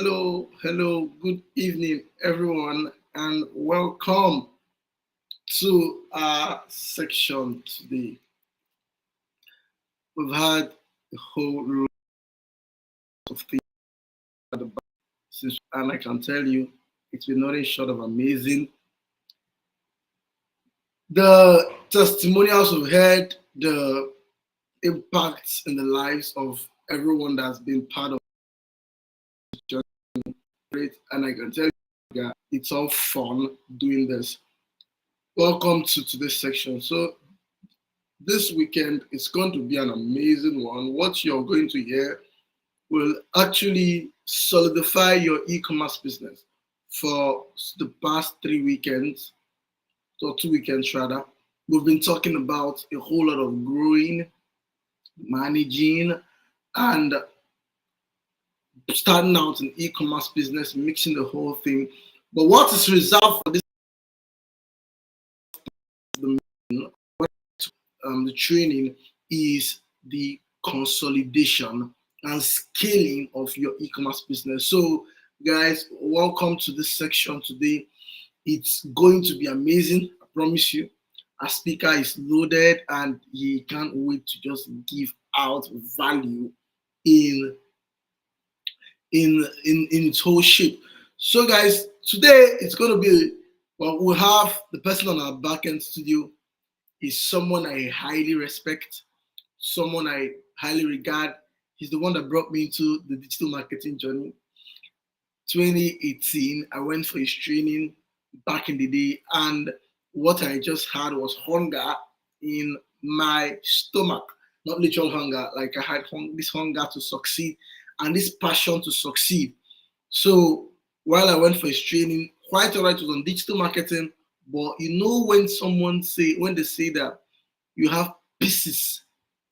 Hello, good evening, everyone, and welcome to our section today. We've had a whole lot of things about and I can tell you it's been nothing short of amazing. The testimonials we've heard, the impacts in the lives of everyone that's been part of it, and I can tell you that it's all fun doing this. Welcome to today's section. So this weekend is going to be an amazing one. What you're going to hear will actually solidify your e-commerce business for the past 3 weekends, or 2 weekends rather. We've been talking about a whole lot of growing, managing, and starting out an e-commerce business, mixing the whole thing. But what is reserved for this the training is the consolidation and scaling of your e-commerce business. So, guys, welcome to this section today. It's going to be amazing, I promise you. Our speaker is loaded and he can't wait to just give out value in its whole shape. So, guys, today it's going to be we'll have the person on our back end studio is someone I highly respect, someone I highly regard. He's the one that brought me into the digital marketing journey. 2018, I went for his training back in the day, and what I just had was hunger in my stomach. Not literal hunger, like I had this hunger to succeed and this passion to succeed. So while I went for his training, quite all right, it was on digital marketing. But when they say that you have pieces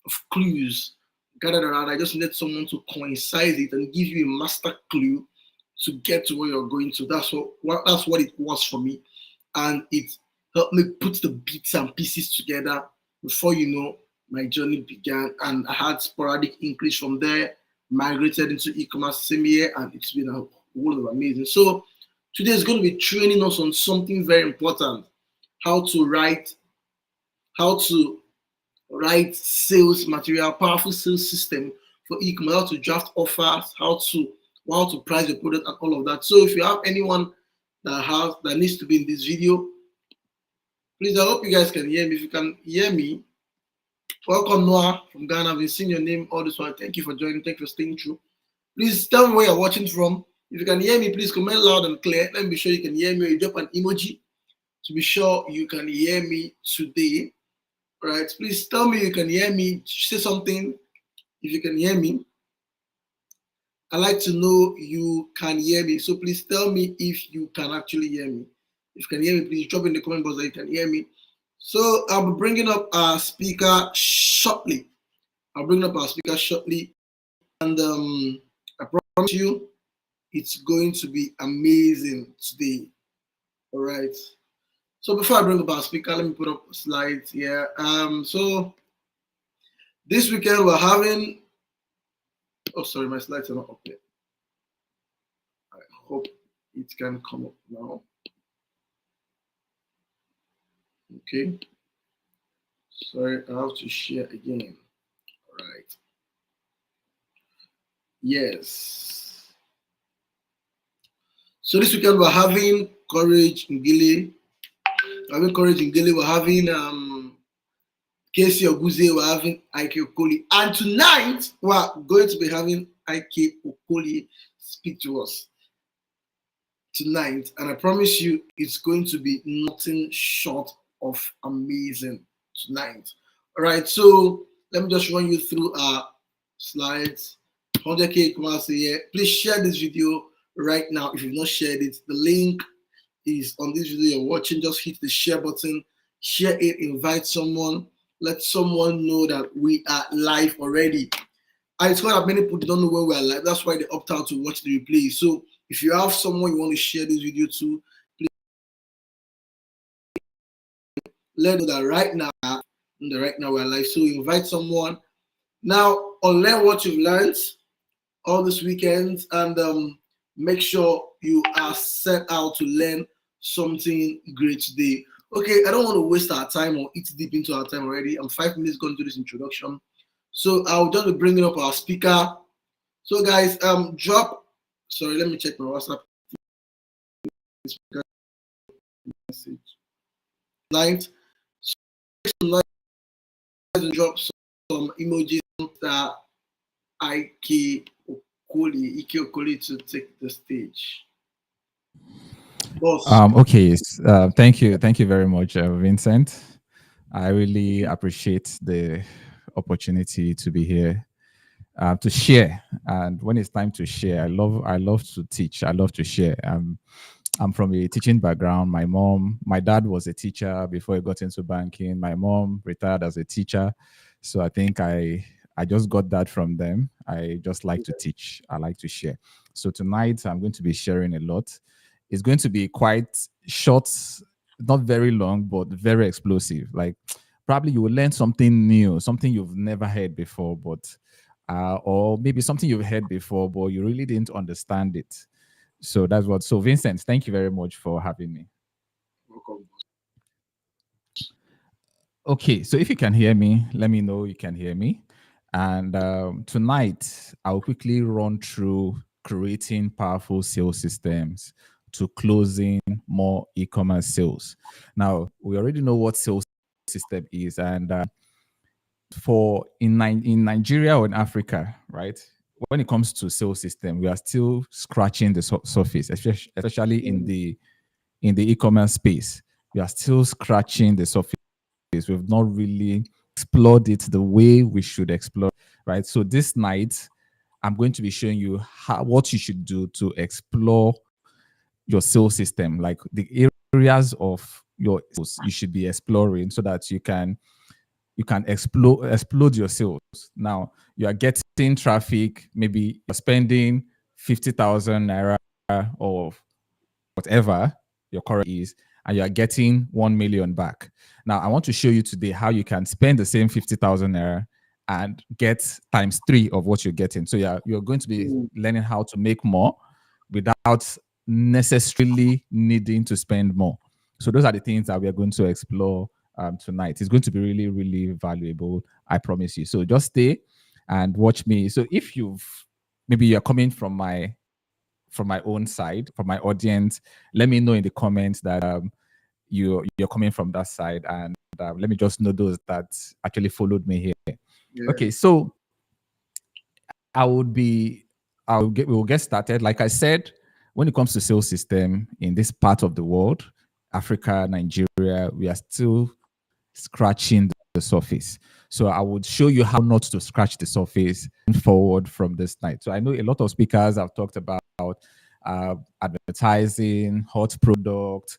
of clues gathered around, I just need someone to coincide it and give you a master clue to get to where you're going to. That's what it was for me, and it helped me put the bits and pieces together. Before you know, my journey began, and I had sporadic increase from there. Migrated into e-commerce same year, and it's been a world of amazing. So today is going to be training us on something very important: how to write sales material, powerful sales system for e-commerce, how to draft offers, how to price your product, and all of that. So if you have anyone that needs to be in this video, please, I hope you guys can hear me. If you can hear me, welcome Noah from Ghana. I've been seeing your name all this while. Thank you for joining. Thank you for staying true. Please tell me where you're watching from. If you can hear me, please comment loud and clear. Let me be sure you can hear me. Or you drop an emoji to be sure you can hear me today. All right, please tell me you can hear me. Say something if you can hear me. I like to know you can hear me. So please tell me if you can actually hear me. If you can hear me, please drop in the comment box that you can hear me. So I'll be bringing up our speaker shortly. And I promise you, it's going to be amazing today. All right. So before I bring up our speaker, let me put up slides here. So this weekend we're having. Oh, sorry, my slides are not up yet. I hope it can come up now. Okay. Sorry, I have to share again. All right. Yes. So this weekend we're having Courage in Gile. We're having Casey Oguze, we're having IKE OKOLIE. And tonight we're going to be having IKE OKOLIE speak to us tonight. And I promise you it's going to be nothing short of amazing tonight. All right, so let me just run you through our slides. 100K commerce here. Please share this video right now if you've not shared it. The link is on this video you're watching. Just hit the share button, share it, invite someone, let someone know that we are live already. And it's quite that many people don't know where we are live. That's why they opt out to watch the replay. So if you have someone you want to share this video to, please let them know that right now we're live. So invite someone. Now, unlearn what you've learned all this weekend, and make sure you are set out to learn something great today. Okay, I don't want to waste our time or eat deep into our time already. I'm 5 minutes going to this introduction. So I'll just be bringing up our speaker. So guys, drop. Sorry, let me check my WhatsApp message. Light. So drop some emojis that IKE OKOLIE to take the stage. Boss. Okay. Thank you very much, Vincent. I really appreciate the opportunity to be here to share. And when it's time to share, I love to teach. I love to share. I'm from a teaching background. My dad was a teacher before he got into banking. My mom retired as a teacher, so I think I just got that from them. I just like to teach. I like to share. So tonight I'm going to be sharing a lot. It's going to be quite short, not very long, but very explosive. Like probably you will learn something new, something you've never heard before, but or maybe something you've heard before, but you really didn't understand it. So that's what. So Vincent, thank you very much for having me. Welcome. Okay, so if you can hear me, let me know you can hear me. And tonight, I'll quickly run through creating powerful sales systems to closing more e-commerce sales. Now, we already know what sales system is, and for in Nigeria or in Africa, right? When it comes to sales system, we are still scratching the surface, especially in the e-commerce space. We are still scratching the surface. We've not really explored it the way we should explore, right? So this night, I'm going to be showing you what you should do to explore your sales system, like the areas of your sales you should be exploring so that you can explode your sales. Now you are getting traffic, maybe you're spending 50,000 naira or whatever your current is, and you are getting 1 million back. Now, I want to show you today how you can spend the same 50,000 naira and get times three of what you're getting. So you're going to be learning how to make more without necessarily needing to spend more. So those are the things that we are going to explore tonight. It's going to be really, really valuable. I promise you. So just stay and watch me. So if maybe you're coming from my own side, from my audience, let me know in the comments that you're coming from that side, and let me just know those that actually followed me here. Yeah. Okay, so I would be, we will get started. Like I said, when it comes to sales system in this part of the world, Africa, Nigeria, we are still scratching the surface. So I would show you how not to scratch the surface forward from this night. So I know a lot of speakers have talked about advertising, hot product,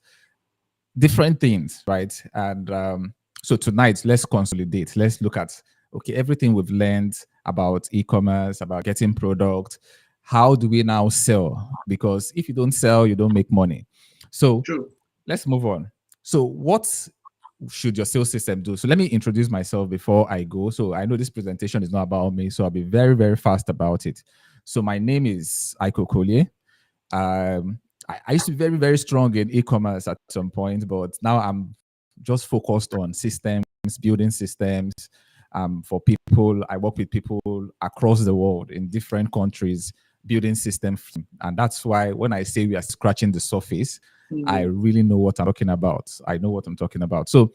different things, right? And so tonight, let's consolidate. Let's look at okay everything we've learned about e-commerce, about getting product. How do we now sell? Because if you don't sell, you don't make money. So True. let's move on. So what should your sales system do? So let me introduce myself before I go. So I know this presentation is not about me, so I'll be very, very fast about it. So my name is OKOLIE. I used to be very, very strong in e-commerce at some point, but now I'm just focused on systems, building systems for people. I work with people across the world in different countries, building systems. And that's why when I say we are scratching the surface, I really know what I'm talking about. I know what I'm talking about. So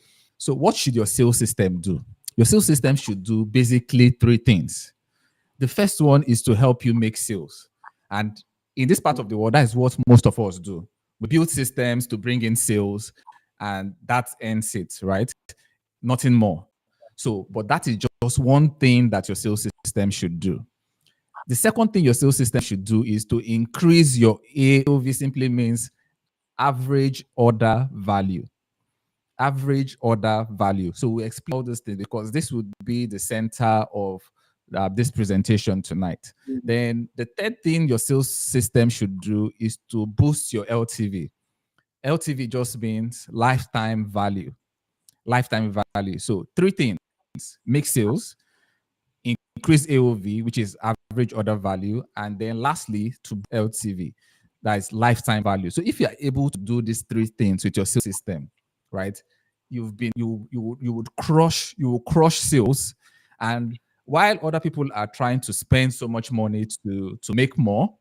what should your sales system do? Your sales system should do basically three things. The first one is to help you make sales. And in this part of the world, that is what most of us do. We build systems to bring in sales, and that ends it, right? Nothing more. So, but that is just one thing that your sales system should do. The second thing your sales system should do is to increase your AOV, simply means average order value. Average order value. So we explore this thing because this would be the center of this presentation tonight. Then the third thing your sales system should do is to boost your LTV. LTV just means lifetime value. Lifetime value. So three things: make sales, increase AOV, which is average order value, and then lastly to LTV. that is lifetime value. So if you are able to do these three things with your sales system, right, you will crush sales. And while other people are trying to spend so much money to make more,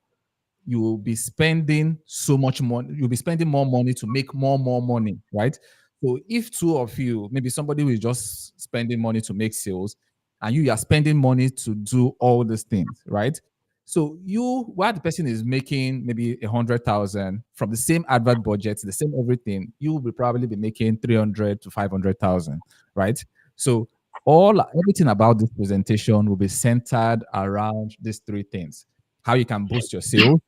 you will be spending so much money. You'll be spending more money to make more money, right? So if two of you, maybe somebody who is just spending money to make sales, and you are spending money to do all these things, right? So you, while the person is making maybe 100,000 from the same advert budget, the same everything, you will probably be making 300 to 500,000, right? So everything about this presentation will be centered around these three things: how you can boost your sales,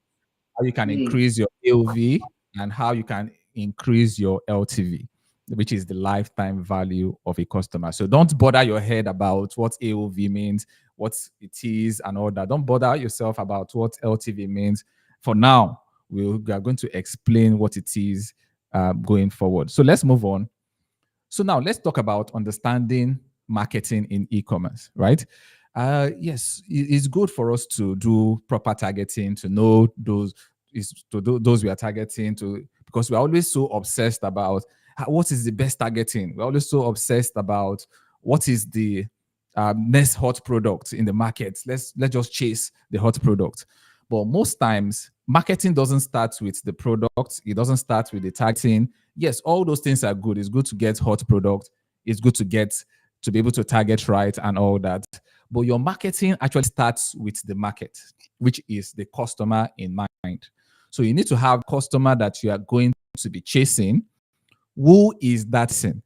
how you can Mm. increase your AOV, and how you can increase your LTV, which is the lifetime value of a customer. So don't bother your head about what AOV means, what it is, and all that. Don't bother yourself about what LTV means. For now, we are going to explain what it is going forward. So let's move on. So now let's talk about understanding marketing in e-commerce, right? Yes, it's good for us to do proper targeting, to know those we are targeting to, because we're always so obsessed about what is the best targeting. We're always so obsessed about what is the next hot product in the market. Let's just chase the hot product. But most times, marketing doesn't start with the product. It doesn't start with the targeting. Yes, all those things are good. It's good to get hot product. It's good to be able to target right and all that. But your marketing actually starts with the market, which is the customer in mind. So you need to have customer that you are going to be chasing. Who is that person?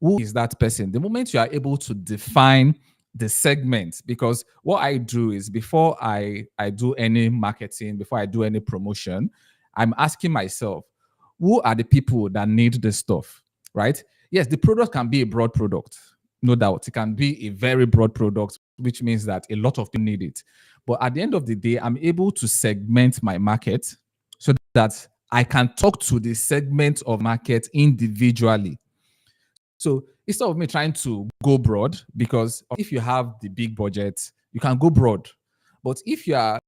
Who is that person? The moment you are able to define the segment, because what I do is before I do any marketing, before I do any promotion, I'm asking myself, who are the people that need this stuff, right? Yes, the product can be a broad product, no doubt. It can be a very broad product, which means that a lot of people need it. But at the end of the day, I'm able to segment my market so that I can talk to the segment of market individually. So instead of me trying to go broad, because if you have the big budget, you can go broad. But if you are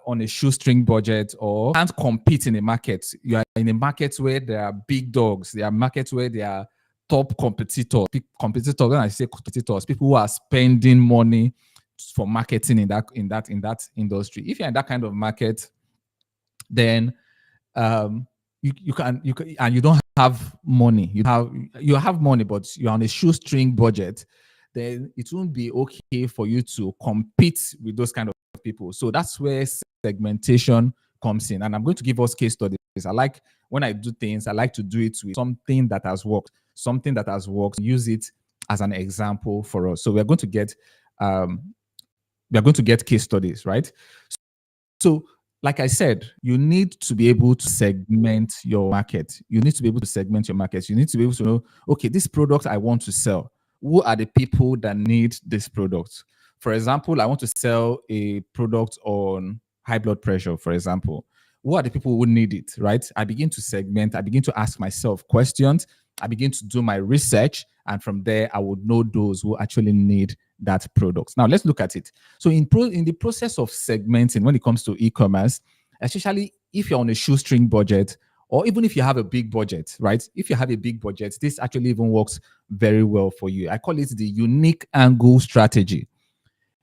on a shoestring budget or can't compete in a market, you are in a market where there are big dogs, there are markets where there are top competitors. Competitors, when I say competitors, people who are spending money for marketing in that industry. If you're in that kind of market, then you can and you don't have money. You have money, but you're on a shoestring budget. Then it won't be okay for you to compete with those kind of people. So that's where segmentation comes in. And I'm going to give us case studies. I like when I do things, I like to do it with something that has worked, use it as an example for us. So we're going to get case studies, right? So like I said, you need to be able to segment your market. You need to be able to segment your market. You need to be able to know, okay, this product I want to sell. Who are the people that need this product? For example, I want to sell a product on high blood pressure, for example. Who are the people who need it, right? I begin to segment. I begin to ask myself questions. I begin to do my research. And from there, I would know those who actually need that product. Now, let's look at it. So in the process of segmenting, when it comes to e-commerce, especially if you're on a shoestring budget, or even if you have a big budget, right? If you have a big budget, this actually even works very well for you. I call it the unique angle strategy.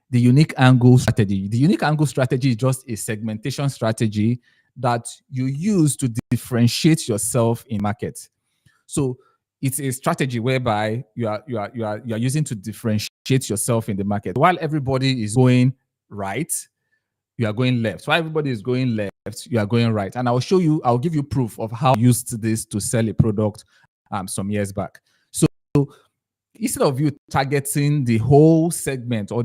The unique angle strategy. The unique angle strategy is just a segmentation strategy that you use to differentiate yourself in market. So it's a strategy whereby you are using to differentiate yourself in the market. While everybody is going right, you are going left. While everybody is going left, you are going right. And I'll give you proof of how I used this to sell a product some years back. So instead of you targeting the whole segment or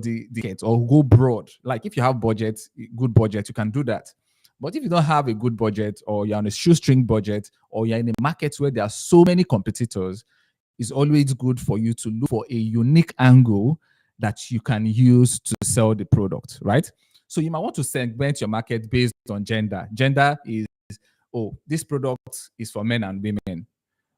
or go broad, like if you have good budget, you can do that. But if you don't have a good budget, or you're on a shoestring budget, or you're in a market where there are so many competitors, it's always good for you to look for a unique angle that you can use to sell the product, right? So you might want to segment your market based on gender. Gender is, oh, this product is for men and women,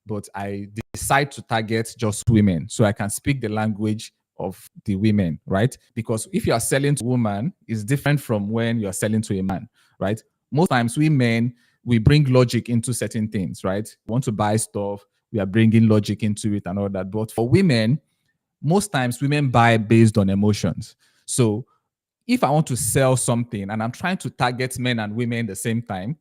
but I decide to target just women so I can speak the language of the women, right? Because if you are selling to a woman, it's different from when you're selling to a man, right? Most times we men, we bring logic into certain things, right? We want to buy stuff, we are bringing logic into it and all that. But for women, most times women buy based on emotions. So if I want to sell something and I'm trying to target men and women at the same time,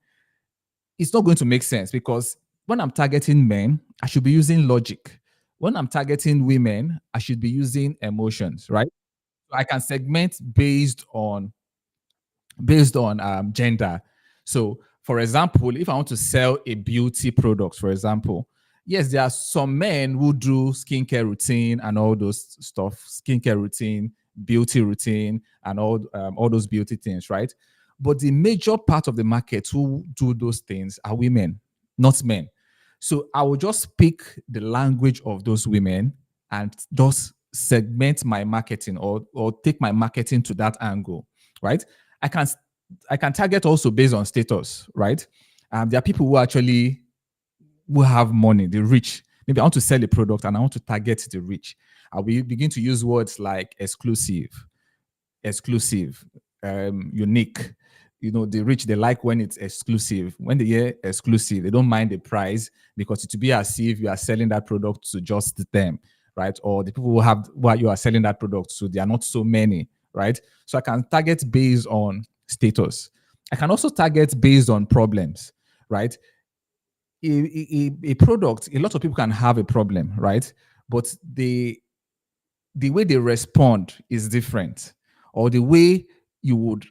it's not going to make sense, because when I'm targeting men, I should be using logic. When I'm targeting women, I should be using emotions, right? I can segment based on gender. So, for example, if I want to sell a beauty product, for example, yes, there are some men who do skincare routine and all those stuff, skincare routine, beauty routine, and all those beauty things, right? But the major part of the market who do those things are women, not men. So I will just pick the language of those women and just segment my marketing, or take my marketing to that angle, right? I can I can target also based on status, right? There are people who have money, the rich. Maybe I want to sell a product and I want to target the rich. I will begin to use words like exclusive, unique. You know, the rich, they like when it's exclusive. When they hear exclusive, they don't mind the price, because it will be as if you are selling that product to just them, right? Or the people who have what you are selling that product to, they are not so many, right? So I can target based on status. I can also target based on problems, right? A product, a lot of people can have a problem, right? But the way they respond is different, or the way you would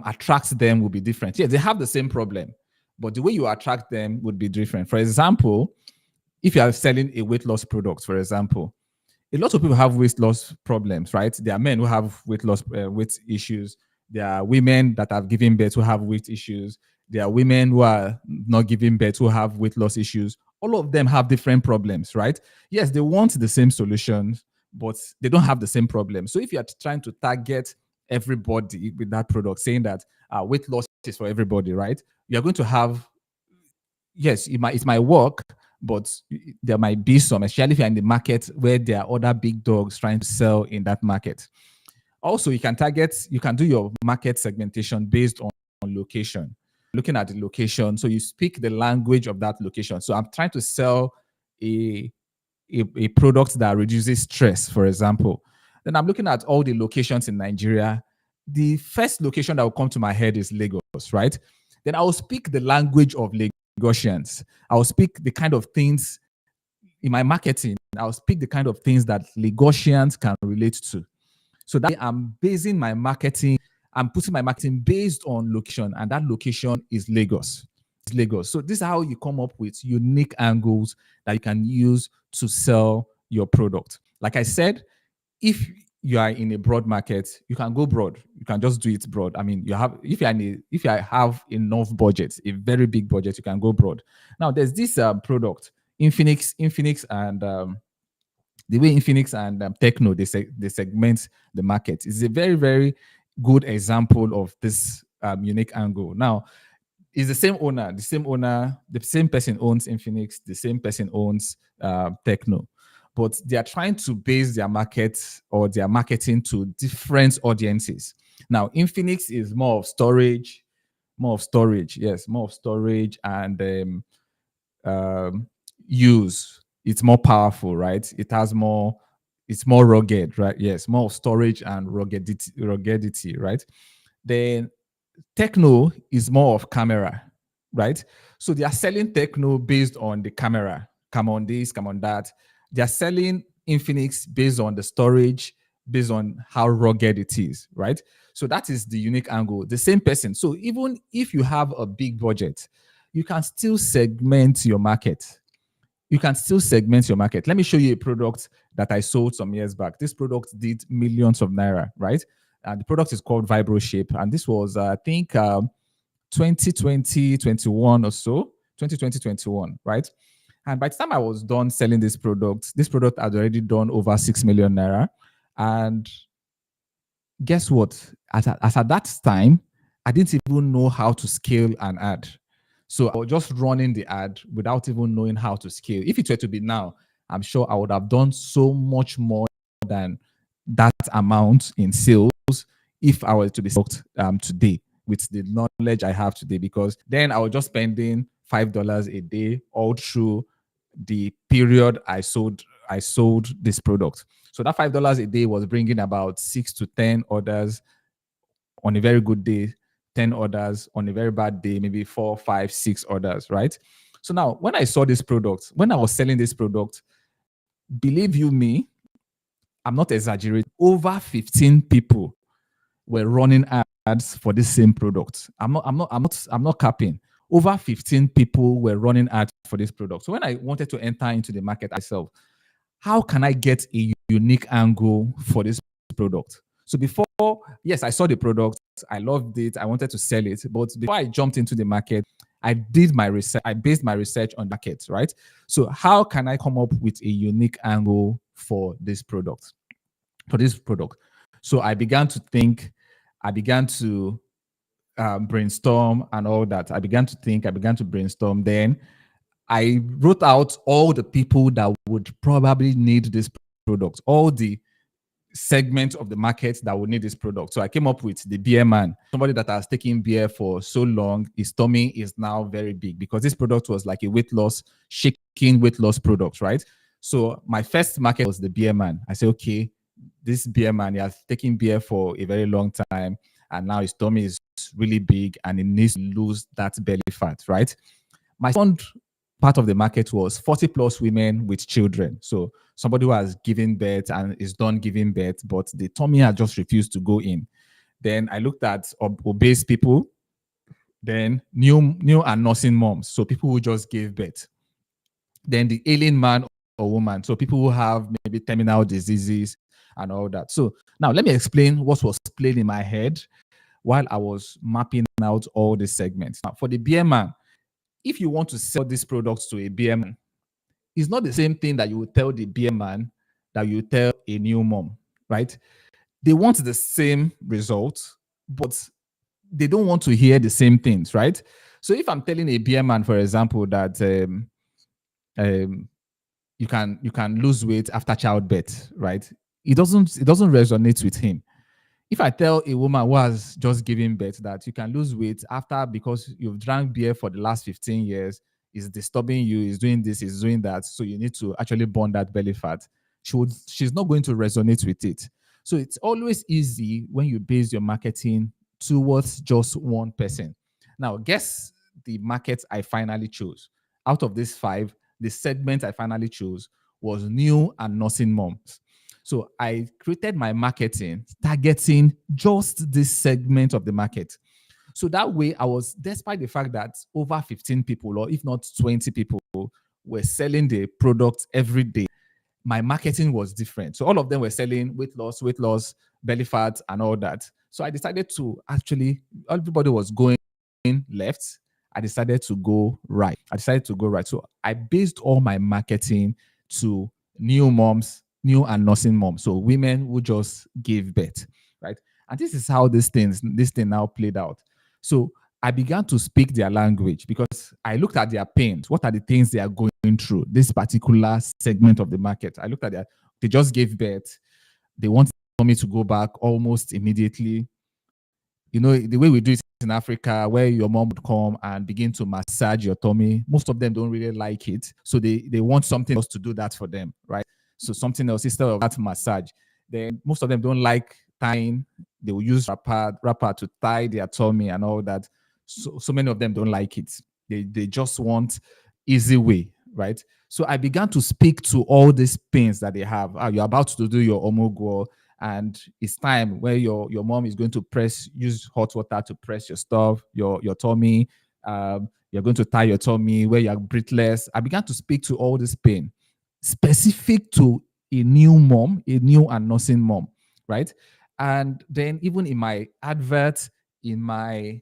attract them will be different. Yeah, they have the same problem, but the way you attract them would be different. For example, if you are selling a weight loss product, for example, a lot of people have weight loss problems, right? There are men who have weight issues. There are women that have given birth who have weight issues. There are women who are not giving birth who have weight loss issues. All of them have different problems, right? Yes, they want the same solutions, but they don't have the same problem. So if you're trying to target everybody with that product, saying that weight loss is for everybody, right? You're going to have, yes, it might work, but there might be some, especially if you're in the market where there are other big dogs trying to sell in that market. Also, you can do your market segmentation based on location. Looking at the location, so you speak the language of that location. So I'm trying to sell a a product that reduces stress, for example. Then I'm looking at all the locations in Nigeria. The first location that will come to my head is Lagos, right? Then I will speak the language of Lagosians. I will speak the kind of things in my marketing. I'll speak the kind of things that Lagosians can relate to. So that I'm basing my marketing, I'm putting my marketing based on location, and that location is Lagos. It's Lagos. So this is how you come up with unique angles that you can use to sell your product. Like I said, if you are in a broad market, you can go broad. You can just do it broad. I mean, you have if you have enough budget, a very big budget, you can go broad. Now, there's this product, Infinix, and the way Infinix and Techno they segment the market is a very very good example of this unique angle. Now, it's the same person owns Infinix, the same person owns Techno, but they are trying to base their market or their marketing to different audiences. Now, Infinix is yes, more of storage and use. It's more powerful, right? It's more rugged, right? Yes, more of storage and ruggedity, right? Then Techno is more of camera, right? So they are selling Techno based on the camera. Come on this, come on that. They are selling Infinix based on the storage, based on how rugged it is, right? So that is the unique angle. The same person. So even if you have a big budget, you can still segment your market. Let me show you a product that I sold some years back. This product did millions of naira, right? And the product is called Vibro Shape. And this was, I think, 2020, 21 or so, 2020, 21, right? And by the time I was done selling this product had already done over 6 million naira. And guess what? At that time, I didn't even know how to scale an ad. So I was just running the ad without even knowing how to scale. If it were to be now, I'm sure I would have done so much more than that amount in sales if I were to be stocked today. with the knowledge I have today, because then I was just spending $5 a day all through the period I sold this product. So that $5 a day was bringing about 6 to 10 orders on a very good day, 10 orders on a very bad day, maybe 4, 5, 6 orders, right? So now, when I saw this product, when I was selling this product, believe you me, I'm not exaggerating, over 15 people were running ads for this same product. I'm not capping. Over 15 people were running ads for this product. So when I wanted to enter into the market myself, how can I get a unique angle for this product? So before, yes, I saw the product, I loved it, I wanted to sell it, but before I jumped into the market, I did my research, I based my research on the market, right? So how can I come up with a unique angle for this product? So I began to think, I began to brainstorm and all that. I began to think, I began to brainstorm. Then I wrote out all the people that would probably need this product, all the segments of the market that would need this product. So I came up with the beer man, somebody that has taken beer for so long. His tummy is now very big because this product was like a shaking weight loss product, right? So my first market was the beer man. I said, okay, this beer man, he has taken beer for a very long time, and now his tummy is really big and he needs to lose that belly fat, right? My second part of the market was 40 plus women with children. So somebody who has given birth and is done giving birth, but the tummy has just refused to go in. Then I looked at obese people, then new and nursing moms, so people who just gave birth. Then the ailing man or woman, so people who have maybe terminal diseases and all that. So now let me explain what was playing in my head while I was mapping out all the segments. Now, for the beer man, if you want to sell these products to a beer man, it's not the same thing that you would tell the beer man that you tell a new mom, right? They want the same results, but they don't want to hear the same things, right? So if I'm telling a beer man, for example, that you can lose weight after childbirth, right? It doesn't resonate with him. If I tell a woman who has just given birth that you can lose weight after because you've drank beer for the last 15 years, is disturbing you, is doing this, is doing that, so you need to actually burn that belly fat, she's not going to resonate with it. So it's always easy when you base your marketing towards just one person. Now, guess the market I finally chose. Out of these 5, the segment I finally chose was new and nursing moms. So I created my marketing targeting just this segment of the market. So that way I was, despite the fact that over 15 people, or if not 20 people, were selling the product every day, my marketing was different. So all of them were selling weight loss, belly fat, and all that. So I decided to actually, everybody was going left. I decided to go right. So I based all my marketing to new moms, new and nursing moms. So women who just gave birth, right? And this is how this thing now played out. So I began to speak their language because I looked at their pains. What are the things they are going through? This particular segment of the market. I looked at they just gave birth. They want me to go back almost immediately. You know, the way we do it in Africa, where your mom would come and begin to massage your tummy, most of them don't really like it. So they want something else to do that for them, right? So something else instead of that massage. Then most of them don't like tying. They will use wrapper to tie their tummy and all that. So many of them don't like it. They just want easy way, right? So I began to speak to all these pains that they have. You're about to do your omogo, and it's time where your mom is going to use hot water to press your stuff, your tummy. You're going to tie your tummy where you're breathless. I began to speak to all this pain, specific to a new mom, a new and nursing mom, right? And then even in my advert, in my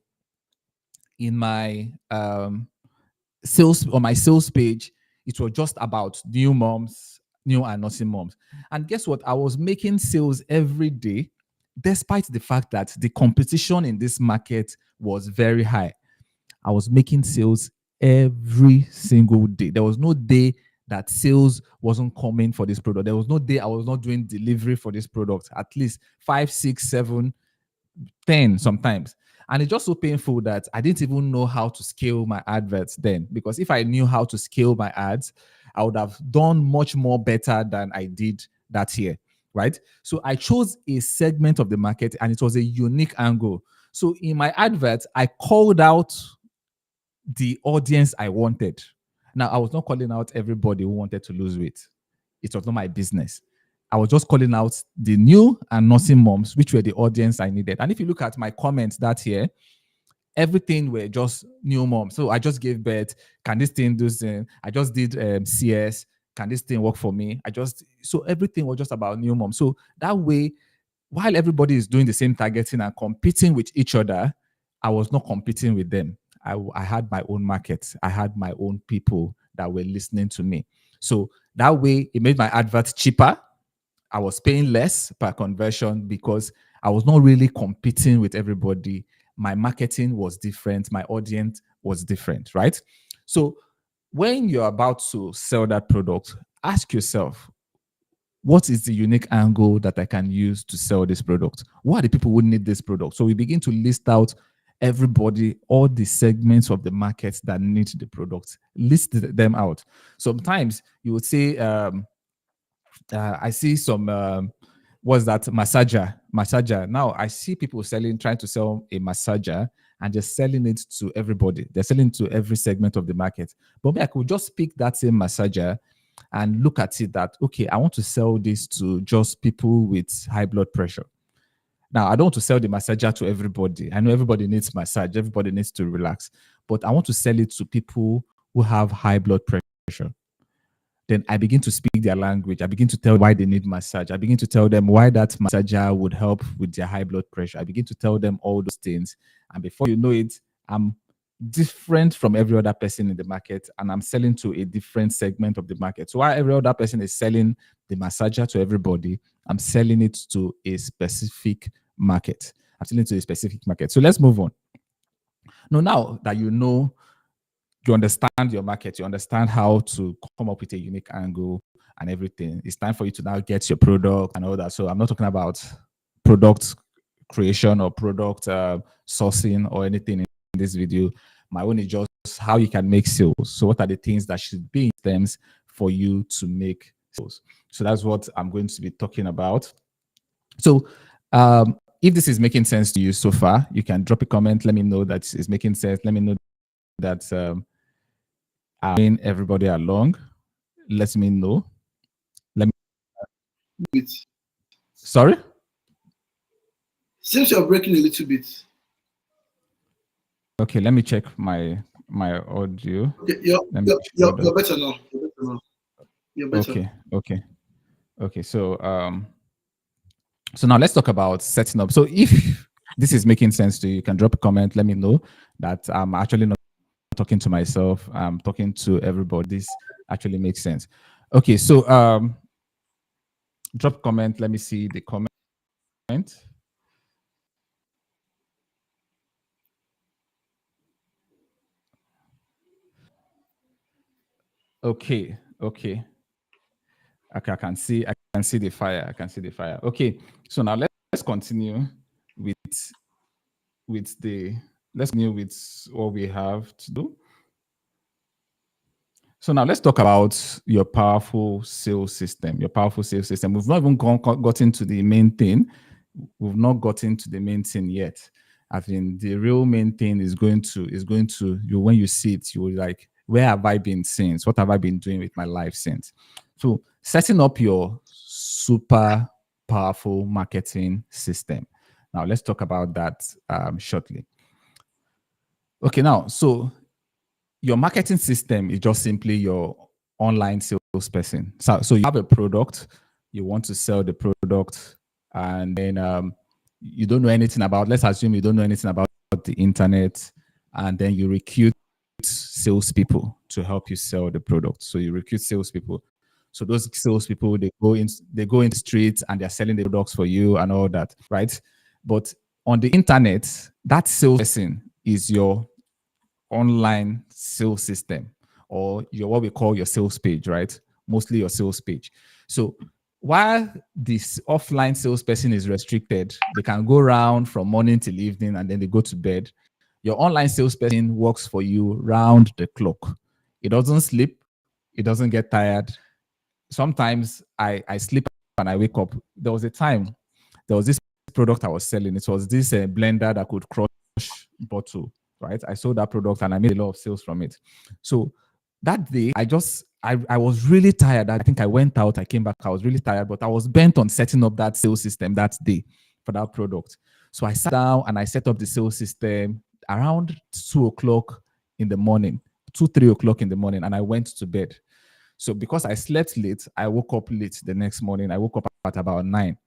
sales, on my sales page, it was just about new moms, new and nursing moms. And guess what? I was making sales every day, despite the fact that the competition in this market was very high. I was making sales every single day. There was no day that sales wasn't coming for this product. There was no day I was not doing delivery for this product, at least 5, 6, 7, 10 sometimes. And it's just so painful that I didn't even know how to scale my adverts then. Because if I knew how to scale my ads, I would have done much more better than I did that year, right? So I chose a segment of the market and it was a unique angle. So in my advert, I called out the audience I wanted. Now, I was not calling out everybody who wanted to lose weight. It was not my business. I was just calling out the new and nursing moms, which were the audience I needed. And if you look at my comments that year, everything were just new moms. So I just gave birth. Can this thing do this? I just did CS. Can this thing work for me? So everything was just about new moms. So that way, while everybody is doing the same targeting and competing with each other, I was not competing with them. I had my own market. I had my own people that were listening to me. So that way, it made my advert cheaper. I was paying less per conversion because I was not really competing with everybody. My marketing was different. My audience was different, right? So when you're about to sell that product, ask yourself, what is the unique angle that I can use to sell this product? Who are the people who need this product? So we begin to list out everybody, all the segments of the market that need the product, list them out. Sometimes you would say, I see some, what's that, massager. Now I see people trying to sell a massager and just selling it to everybody. They're selling to every segment of the market. But me, I could just pick that same massager and look at it that, okay, I want to sell this to just people with high blood pressure. Now, I don't want to sell the massager to everybody. I know everybody needs massage, everybody needs to relax, but I want to sell it to people who have high blood pressure. Then I begin to speak their language. I begin to tell why they need massage. I begin to tell them why that massager would help with their high blood pressure. I begin to tell them all those things. And before you know it, I'm different from every other person in the market, and I'm selling to a different segment of the market. So while every other person is selling the massager to everybody, I'm selling it to a specific market. I'm selling to a specific market. So let's move on. Now that you understand your market, you understand how to come up with a unique angle and everything, it's time for you to now get your product and all that. So I'm not talking about product creation or product sourcing or anything in this video. My own is just how you can make sales. So what are the things that should be in terms for you to make sales? So that's what I'm going to be talking about. So if this is making sense to you so far, you can drop a comment. Let me know that it's making sense. Let me know that I'm bringing everybody along. Let me know. Sorry? Seems you're breaking a little bit. Okay, let me check my audio. Okay, you're better now. You're better. Okay. So now let's talk about setting up. So if this is making sense to you, you can drop a comment. Let me know that I'm actually not talking to myself. I'm talking to everybody. This actually makes sense. Okay, so drop a comment. Let me see the comment. Okay. Okay, I can see the fire. Okay, so now let's continue with what we have to do. So now let's talk about your powerful sales system. We've not even gotten to the main thing. We've not gotten to the main thing yet. I think the real main thing is going to you, when you see it, you will like, where have I been since? What have I been doing with my life since? So setting up your super powerful marketing system. Now let's talk about that shortly. Okay, now, so your marketing system is just simply your online salesperson. So you have a product, you want to sell the product, and then you don't know anything about, let's assume you don't know anything about the internet, and then you recruit salespeople to help you sell the product. So you recruit salespeople. So those salespeople, they go in the streets and they're selling the products for you and all that, right? But on the internet, that salesperson is your online sales system, or your what we call your sales page, right? Mostly your sales page. So while this offline salesperson is restricted, they can go around from morning till evening and then they go to bed. Your online salesperson works for you round the clock. It doesn't sleep, it doesn't get tired. Sometimes I sleep and I wake up. There was a time, there was this product I was selling. It was this blender that could crush bottle, right? I sold that product and I made a lot of sales from it. So that day, I was really tired. I think I went out, I came back, I was really tired, but I was bent on setting up that sales system that day for that product. So I sat down and I set up the sales system around 2 o'clock in the morning, 3 o'clock in the morning, and I went to bed. So because I slept late, I woke up late the next morning. I woke up at about 9.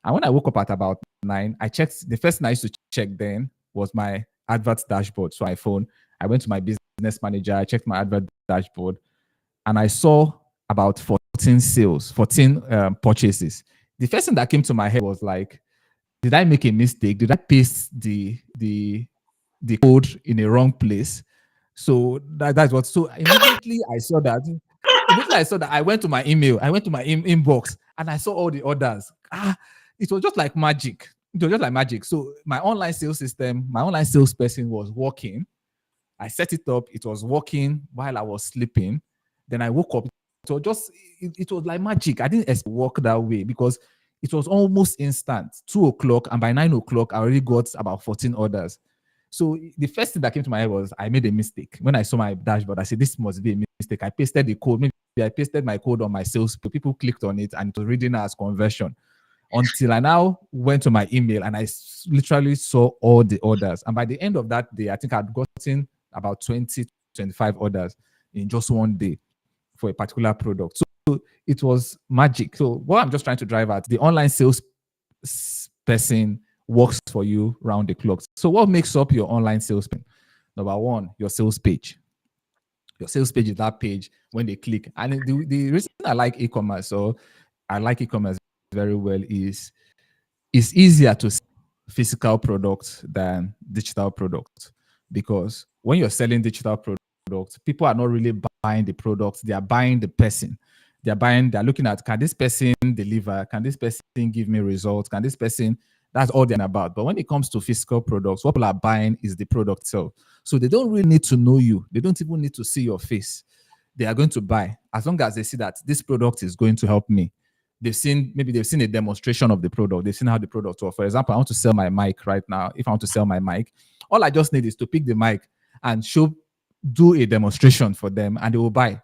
And when I woke up at about 9, I checked. The first thing I used to check then was my advert dashboard. So I phone. I went to my business manager. I checked my advert dashboard, and I saw about 14 sales, 14 purchases. The first thing that came to my head was like, did I make a mistake? Did I paste the code in a wrong place? So that's what. So immediately I saw that. Immediately I saw that. I went to my email. I went to my inbox, and I saw all the orders. It was just like magic. It was just like magic. So my online sales system, my online salesperson was working. I set it up. It was working while I was sleeping. Then I woke up. So it was like magic. I didn't expect it to work that way because it was almost instant. 2 o'clock, and by 9 o'clock, I already got about 14 orders. So the first thing that came to my head was I made a mistake. When I saw my dashboard, I said, this must be a mistake. I pasted the code. Maybe I pasted my code on my sales. People clicked on it and it was reading as conversion. Until I now went to my email and I literally saw all the orders. And by the end of that day, I think I'd gotten about 20, 25 orders in just one day for a particular product. So it was magic. So what I'm just trying to drive at, the online sales person works for you round the clock. So what makes up your online sales page? Number one, your sales page. Your sales page is that page when they click. And the reason I like e-commerce, or I like e-commerce very well, is it's easier to sell physical products than digital products, because when you're selling digital products, people are not really buying the product, they are buying the person. They're looking at, can this person deliver? Can this person give me results? Can this person, that's all they're about. But when it comes to physical products, what people are buying is the product itself. So they don't really need to know you. They don't even need to see your face. They are going to buy as long as they see that this product is going to help me. Maybe they've seen a demonstration of the product. They've seen how the product works. For example, I want to sell my mic right now. If I want to sell my mic, all I just need is to pick the mic and do a demonstration for them, and they will buy,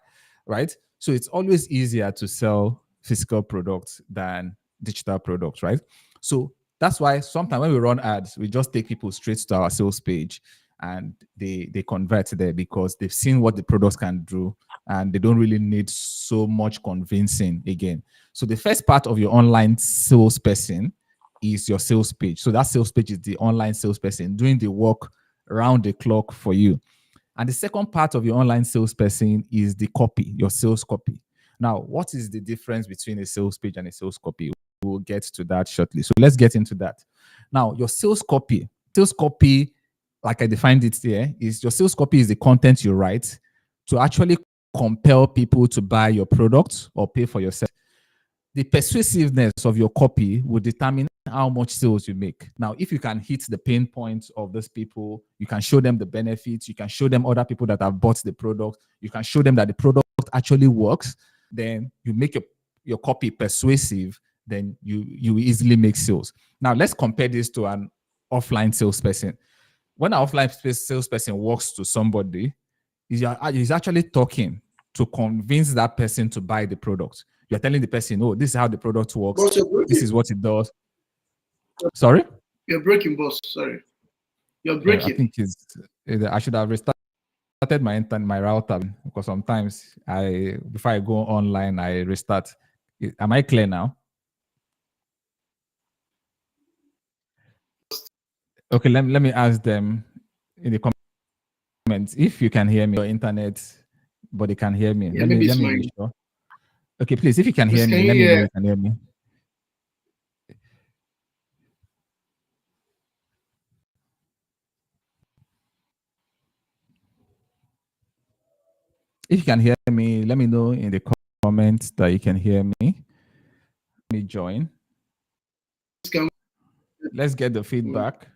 right? So it's always easier to sell physical products than digital products, right? So that's why sometimes when we run ads, we just take people straight to our sales page and they convert there because they've seen what the products can do and they don't really need so much convincing again. So the first part of your online salesperson is your sales page. So that sales page is the online salesperson doing the work around the clock for you. And the second part of your online salesperson is the copy, your sales copy. Now, what is the difference between a sales page and a sales copy? We'll get to that shortly. So let's get into that. Now, your sales copy, like I defined it here, is your sales copy is the content you write to actually compel people to buy your product or pay for your service. The persuasiveness of your copy will determine how much sales you make. Now, if you can hit the pain points of those people, you can show them the benefits, you can show them other people that have bought the product, you can show them that the product actually works, then you make your copy persuasive, then you easily make sales. Now, let's compare this to an offline salesperson. When an offline salesperson walks to somebody, he's actually talking to convince that person to buy the product. You're telling the person, oh, this is how the product works. This is what it does. Sorry? You're breaking, boss. Sorry. You're breaking. I think I should have restarted my router, because sometimes before I go online, I restart. Am I clear now? Okay, let me ask them in the comments if you can hear me, your internet, but they can hear me. Yeah, let me be sure. Okay, please, if you can hear me, let me know you can hear me. If you can hear me, let me know in the comments that you can hear me. me join. Can Let's get the we, feedback.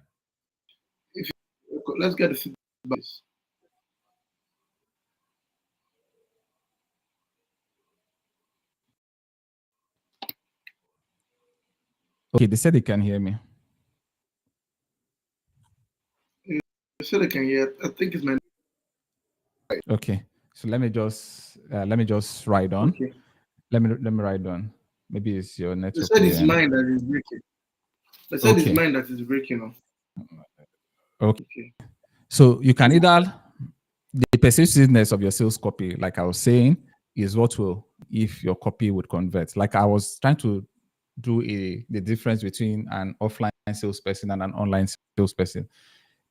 if let's get the feedback. Okay, they said they can hear me. They said they can hear. I think it's my. Okay, so let me just write on. Okay. Let me write on. Maybe it's your They network said it's again. mine that is breaking. They said it's Okay. mine that is breaking off. Okay. Okay. So you can either the persuasiveness of your sales copy, like I was saying, is what will if your copy would convert. Like I was trying to do the difference between an offline salesperson and an online salesperson.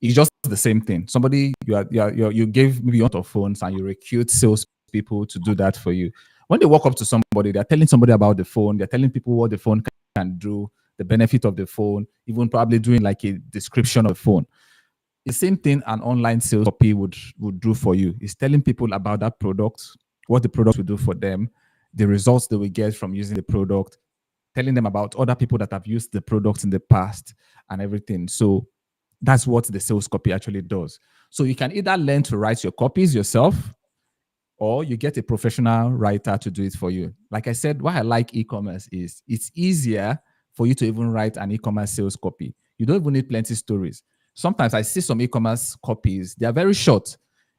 It's just the same thing. Somebody you gave maybe a lot of phones and you recruit salespeople to do that for you. When they walk up to somebody, they're telling somebody about the phone. They're telling people what the phone can do, the benefit of the phone, even probably doing like a description of the phone. The same thing an online sales copy would do for you. It's telling people about that product, what the product will do for them, the results they will get from using the product, telling them about other people that have used the product in the past and everything. So that's what the sales copy actually does. So you can either learn to write your copies yourself or you get a professional writer to do it for you. Like I said, why I like e-commerce is it's easier for you to even write an e-commerce sales copy. You don't even need plenty stories. Sometimes I see some e-commerce copies, they are very short.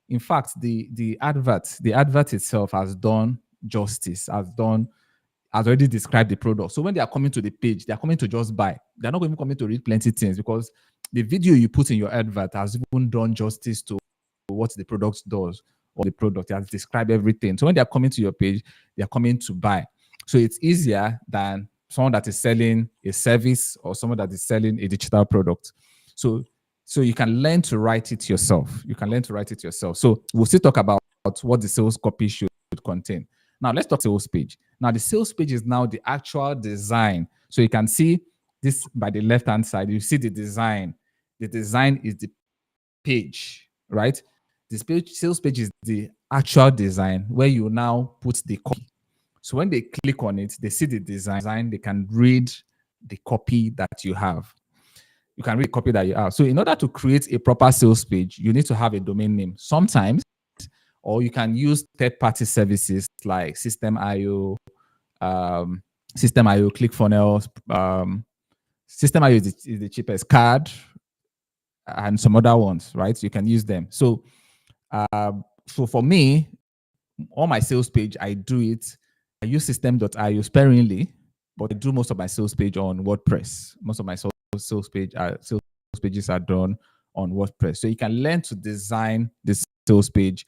In fact, the advert itself has done justice, has already described the product. So when they are coming to the page, they are coming to just buy. They're not even coming to read plenty things because the video you put in your advert has even done justice to what the product does or the product. It has described everything. So when they are coming to your page, they are coming to buy. So it's easier than someone that is selling a service or someone that is selling a digital product. So so you can learn to write it yourself. You can learn to write it yourself. So we'll still talk about what the sales copy should contain. Now let's talk sales page. Now the sales page is now the actual design. So you can see this by the left-hand side. You see the design. The design is the page, right? This page, sales page is the actual design where you now put the copy. So when they click on it, they see the design, they can read the copy that you have. You can read the copy that you have. So in order to create a proper sales page, you need to have a domain name. Sometimes, or you can use third-party services like System.io, System.io, ClickFunnels. System.io is the cheapest. Card and some other ones, right? You can use them. So, so for me, on my sales page, I do it. I use System.io sparingly, but I do most of my sales page on WordPress. Most of my sales pages are done on WordPress. So you can learn to design this sales page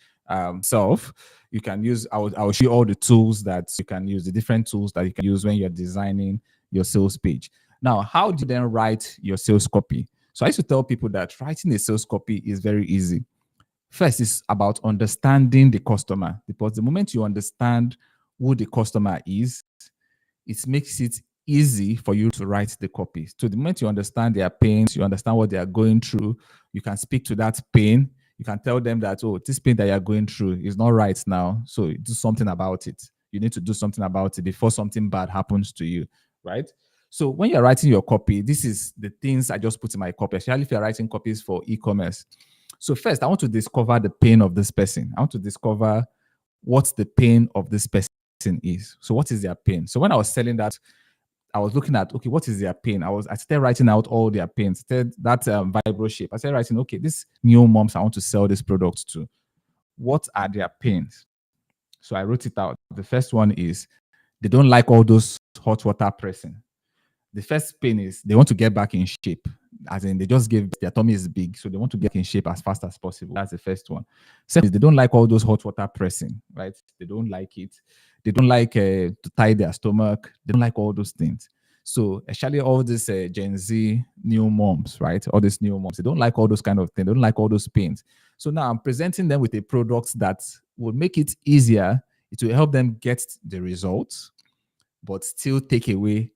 self. You can use. I will show you all the tools that you can use, the different tools that you can use when you're designing your sales page. Now, how do you then write your sales copy? So I used to tell people that writing a sales copy is very easy. First, it's about understanding the customer, because the moment you understand who the customer is, it makes it easy for you to write the copy. So the moment you understand their pains, you understand what they are going through, you can speak to that pain. You can tell them that, oh, this pain that you're going through is not right now. So do something about it. You need to do something about it before something bad happens to you, right? So when you're writing your copy, this is the things I just put in my copy, especially if you're writing copies for e-commerce. So first, I want to discover the pain of this person. I want to discover what the pain of this person is. So what is their pain? So when I was selling that, I was looking at, okay, what is their pain? I started writing out all their pains. That vibro shape. I started writing, okay, this new moms I want to sell this product to. What are their pains? So I wrote it out. The first one is they don't like all those hot water pressing. The first pain is they want to get back in shape. As in, they just gave their tummy is big, so they want to get in shape as fast as possible. That's the first one. Second is they don't like all those hot water pressing, right? They don't like it. They don't like to tie their stomach. They don't like all those things. So, actually, all these Gen Z new moms, right? All these new moms, they don't like all those kind of things. They don't like all those pains. So now I'm presenting them with a product that will make it easier. It will help them get the results, but still take away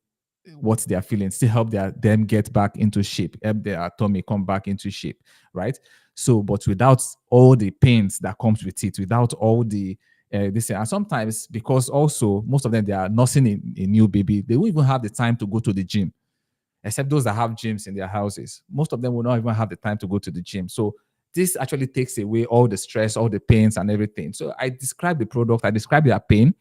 what they are feeling, still help them get back into shape, help their tummy come back into shape, right? So, but without all the pains that comes with it, without all the this. And sometimes, because also most of them, they are nursing a new baby, they won't even have the time to go to the gym, except those that have gyms in their houses. Most of them will not even have the time to go to the gym. So this actually takes away all the stress, all the pains and everything. So I describe the product, I describe their pain.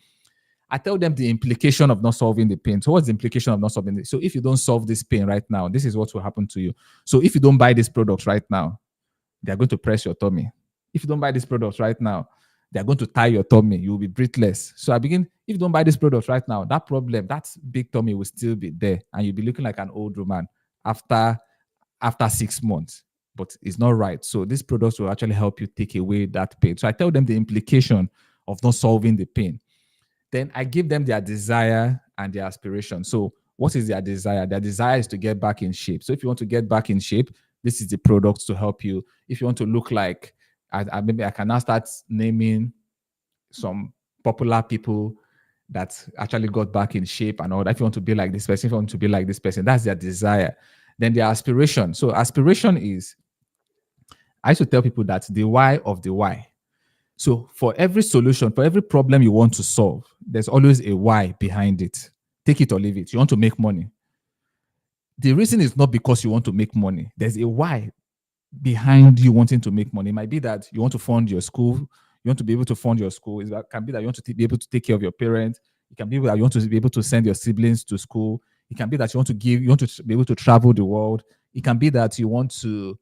I tell them the implication of not solving the pain. So what's the implication of not solving it? So if you don't solve this pain right now, this is what will happen to you. So if you don't buy this product right now, they're going to press your tummy. If you don't buy this product right now, they're going to tie your tummy. You will be breathless. So I begin, if you don't buy this product right now, that problem, that big tummy will still be there. And you'll be looking like an old woman after 6 months. But it's not right. So these products will actually help you take away that pain. So I tell them the implication of not solving the pain. Then I give them their desire and their aspiration. So what is their desire? Their desire is to get back in shape. So if you want to get back in shape, this is the product to help you. If you want to look like, maybe I can now start naming some popular people that actually got back in shape and all that. If you want to be like this person, if you want to be like this person, that's their desire. Then their aspiration. So aspiration is, I used to tell people that the why of the why. So for every solution, for every problem you want to solve, there's always a why behind it. Take it or leave it. You want to make money. The reason is not because you want to make money. There's a why behind you wanting to make money. It might be that you want to fund your school. You want to be able to fund your school. It can be that you want to be able to take care of your parents. It can be that you want to be able to send your siblings to school. It can be that you want to be able to travel the world. It can be that you want to,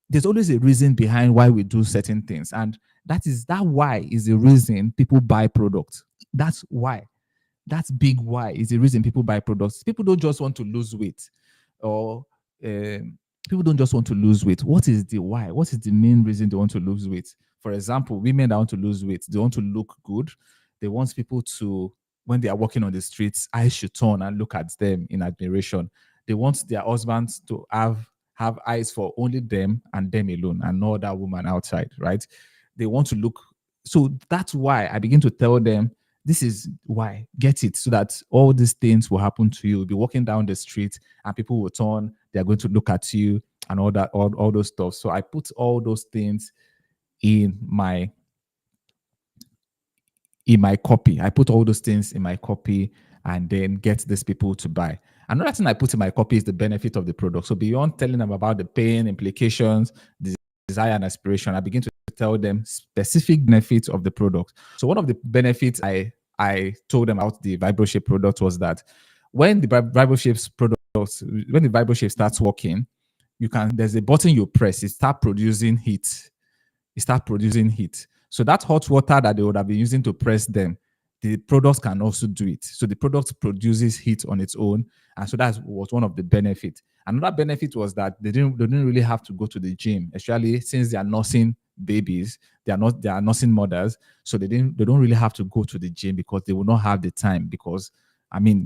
there's always a reason behind why we do certain things. And that why is the reason people buy products. That's why. That big why is the reason people buy products. People don't just want to lose weight, or people don't just want to lose weight. What is the why? What is the main reason they want to lose weight? For example, women that want to lose weight, they want to look good. They want people to, when they are walking on the streets, eyes should turn and look at them in admiration. They want their husbands to have eyes for only them and them alone, and no other woman outside, right? They want to look. So that's why I begin to tell them, this is why. Get it, so that all these things will happen to you. You'll be walking down the street and people will turn, they're going to look at you and all that, all those stuff. So I put all those things in my copy. I put all those things in my copy and then get these people to buy. Another thing I put in my copy is the benefit of the product. So beyond telling them about the pain, implications, desire, and aspiration, I begin to tell them specific benefits of the product. So one of the benefits I told them about the VibroShape product was that when the VibroShape starts working, there's a button you press, it starts producing heat. So that hot water that they would have been using to press them, the product can also do it. So the product produces heat on its own. And so that was one of the benefits. Another benefit was that they didn't really have to go to the gym, especially since they are nursing babies. They are nursing mothers. So they don't really have to go to the gym because they will not have the time. Because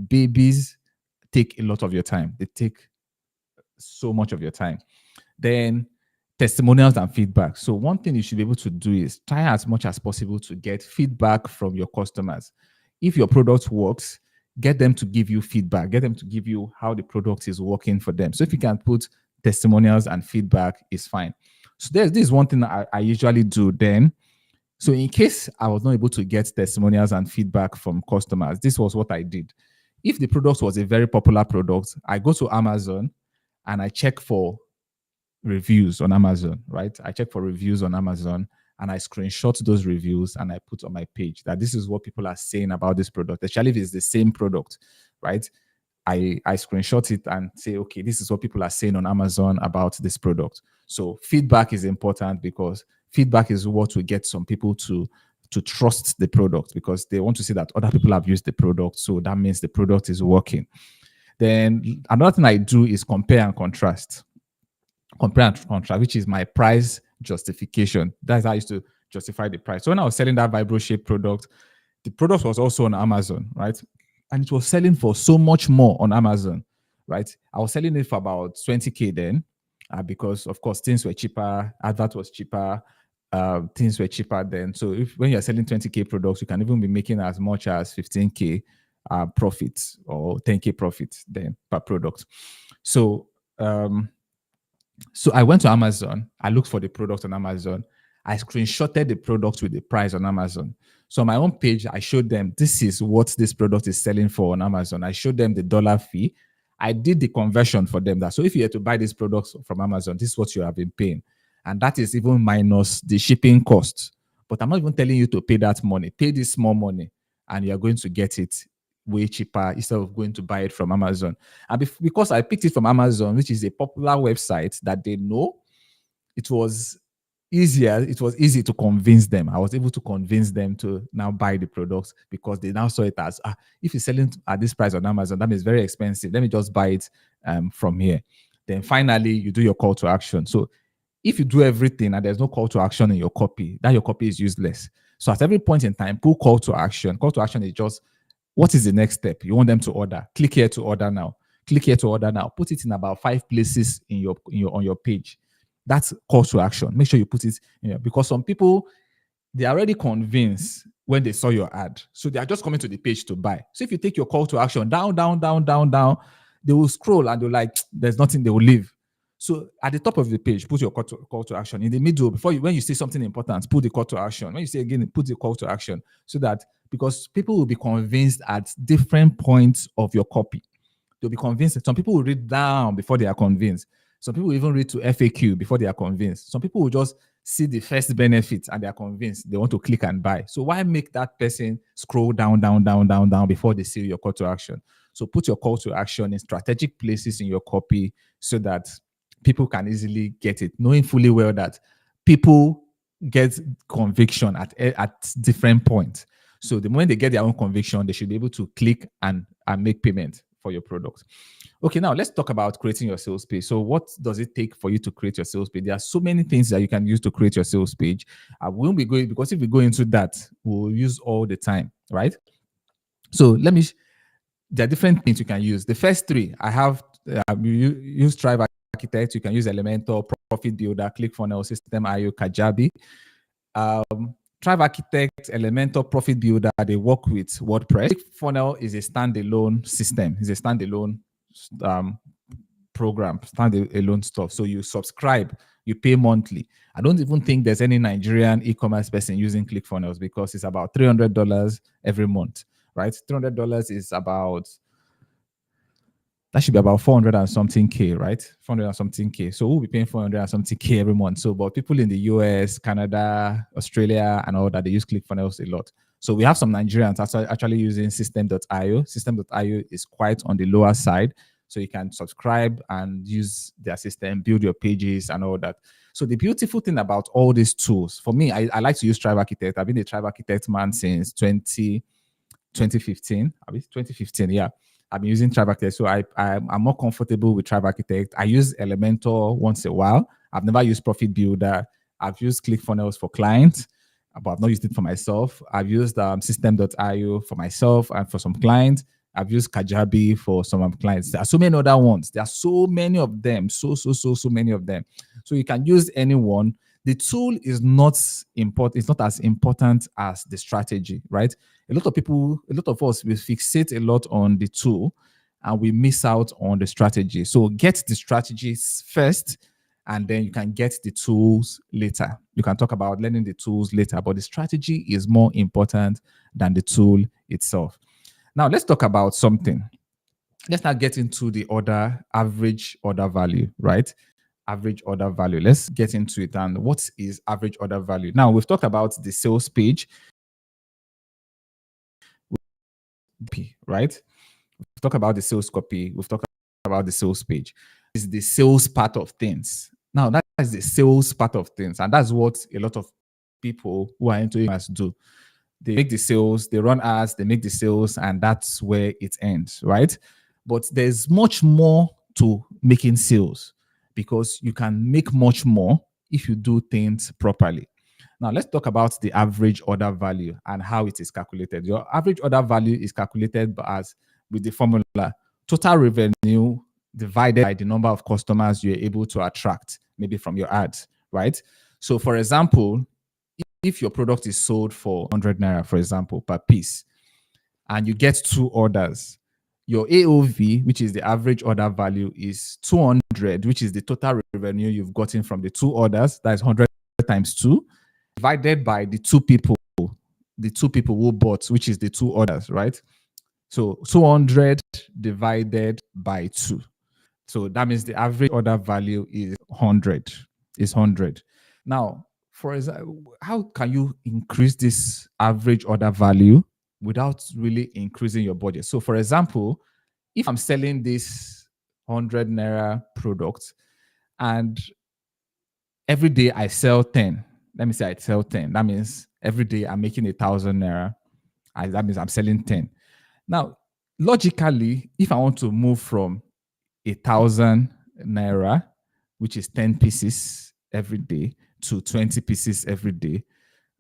babies take a lot of your time. They take so much of your time. Then testimonials and feedback. So one thing you should be able to do is try as much as possible to get feedback from your customers. If your product works, get them to give you feedback. Get them to give you how the product is working for them. So if you can put testimonials and feedback, is fine. So this is one thing I usually do then. So in case I was not able to get testimonials and feedback from customers, this was what I did. If the product was a very popular product, I go to Amazon and I check for reviews on Amazon, right? I check for reviews on Amazon and I screenshot those reviews and I put on my page that this is what people are saying about this product, especially if it's the same product, right? I screenshot it and say, okay, this is what people are saying on Amazon about this product. So feedback is important because feedback is what will get some people to trust the product because they want to see that other people have used the product. So that means the product is working. Then another thing I do is compare and contrast, which is my price justification. That's how I used to justify the price. So when I was selling that VibroShape product, the product was also on Amazon, right? And it was selling for so much more on Amazon, right? I was selling it for about 20K then, because of course things were cheaper, advert was cheaper, things were cheaper then. So when you're selling 20K products, you can even be making as much as 15K profits or 10K profits then per product. So I went to Amazon. I looked for the product on Amazon. I screenshotted the product with the price on Amazon. So on my own page, I showed them this is what this product is selling for on Amazon. I showed them the dollar fee. I did the conversion for them. That so if you had to buy these products from Amazon, this is what you have been paying. And that is even minus the shipping costs. But I'm not even telling you to pay that money. Pay this small money and you're going to get it way cheaper instead of going to buy it from Amazon. And because I picked it from Amazon, which is a popular website that they know, it was easy to convince them. I was able to convince them to now buy the products because they now saw it as, if you're selling at this price on Amazon, that means very expensive. Let me just buy it from here. Then finally, you do your call to action. So if you do everything and there's no call to action in your copy, then your copy is useless. So at every point in time, put call to action. Call to action is just, what is the next step? You want them to order. Click here to order now. Click here to order now. Put it in about 5 places on your page. That's call to action. Make sure you put it because some people, they're already convinced when they saw your ad. So they are just coming to the page to buy. So if you take your call to action down, they will scroll and they're like, there's nothing, they will leave. So at the top of the page, put your call to action. In the middle, when you say something important, put the call to action. When you say again, put the call to action. So that, because people will be convinced at different points of your copy. They'll be convinced. Some people will read down before they are convinced. Some people will even read to FAQ before they are convinced. Some people will just see the first benefit and they are convinced. They want to click and buy. So why make that person scroll down before they see your call to action? So put your call to action in strategic places in your copy so that people can easily get it, knowing fully well that people get conviction at different points. So the moment they get their own conviction, they should be able to click and make payment for your product. Okay, now let's talk about creating your sales page. So what does it take for you to create your sales page? There are so many things that you can use to create your sales page. I won't be going, because if we go into that, we'll use all the time, right? So there are different things you can use. The first three, I have, you use Thrive Architect, you can use Elementor, Profit Builder, ClickFunnels, System IO, Kajabi. Thrive Architect, Elementor, Profit Builder, they work with WordPress. ClickFunnels is a standalone system. It's a standalone program, standalone stuff. So you subscribe, you pay monthly. I don't even think there's any Nigerian e-commerce person using ClickFunnels because it's about $300 every month, right? $300 is about, that should be about 400 and something K, right? 400 and something K. So we'll be paying 400 and something K every month. So, but people in the US, Canada, Australia, and all that, they use ClickFunnels a lot. So we have some Nigerians actually using System.io. System.io is quite on the lower side. So you can subscribe and use their system, build your pages and all that. So the beautiful thing about all these tools, for me, I like to use Thrive Architect. I've been a Thrive Architect man since 2015. 2015, yeah. I've been using Thrive Architect, so I'm more comfortable with Thrive Architect. I use Elementor once in a while. I've never used Profit Builder. I've used ClickFunnels for clients, but I've not used it for myself. I've used System.io for myself and for some clients. I've used Kajabi for some of my clients. There are so many other ones. There are so many of them. So many of them. So you can use any one. The tool is not important. It's not as important as the strategy, right? A lot of us, we fixate a lot on the tool and we miss out on the strategy. So get the strategies first, and then you can get the tools later. You can talk about learning the tools later, but the strategy is more important than the tool itself. Now, let's talk about something. Let's not get into the average order value, right? Average order value. Let's get into it. And what is average order value? Now, we've talked about the sales page, right? We've talked about the sales copy. We've talked about the sales page. It's the sales part of things. Now, that is the sales part of things. And that's what a lot of people who are into e-commerce do. They make the sales, they run ads, they make the sales, and that's where it ends, right? But there's much more to making sales, because you can make much more if you do things properly. Now, let's talk about the average order value and how it is calculated. Your average order value is calculated with the formula total revenue divided by the number of customers you're able to attract, maybe from your ads, right? So, for example, if your product is sold for 100 naira, for example, per piece, and you get 2 orders, your AOV, which is the average order value, is 200, which is the total revenue you've gotten from the 2 orders. That is 100 times 2, divided by the 2 people the two people who bought, which is the two orders, right? So 200 divided by 2. So that means the average order value is 100. Is 100. Now, for example, how can you increase this average order value without really increasing your budget? So, for example, if I'm selling this 100 naira product and every day I sell 10, let me say I sell 10. That means every day I'm making 1,000 naira. That means I'm selling 10. Now, logically, if I want to move from 1,000 naira, which is 10 pieces every day, to 20 pieces every day,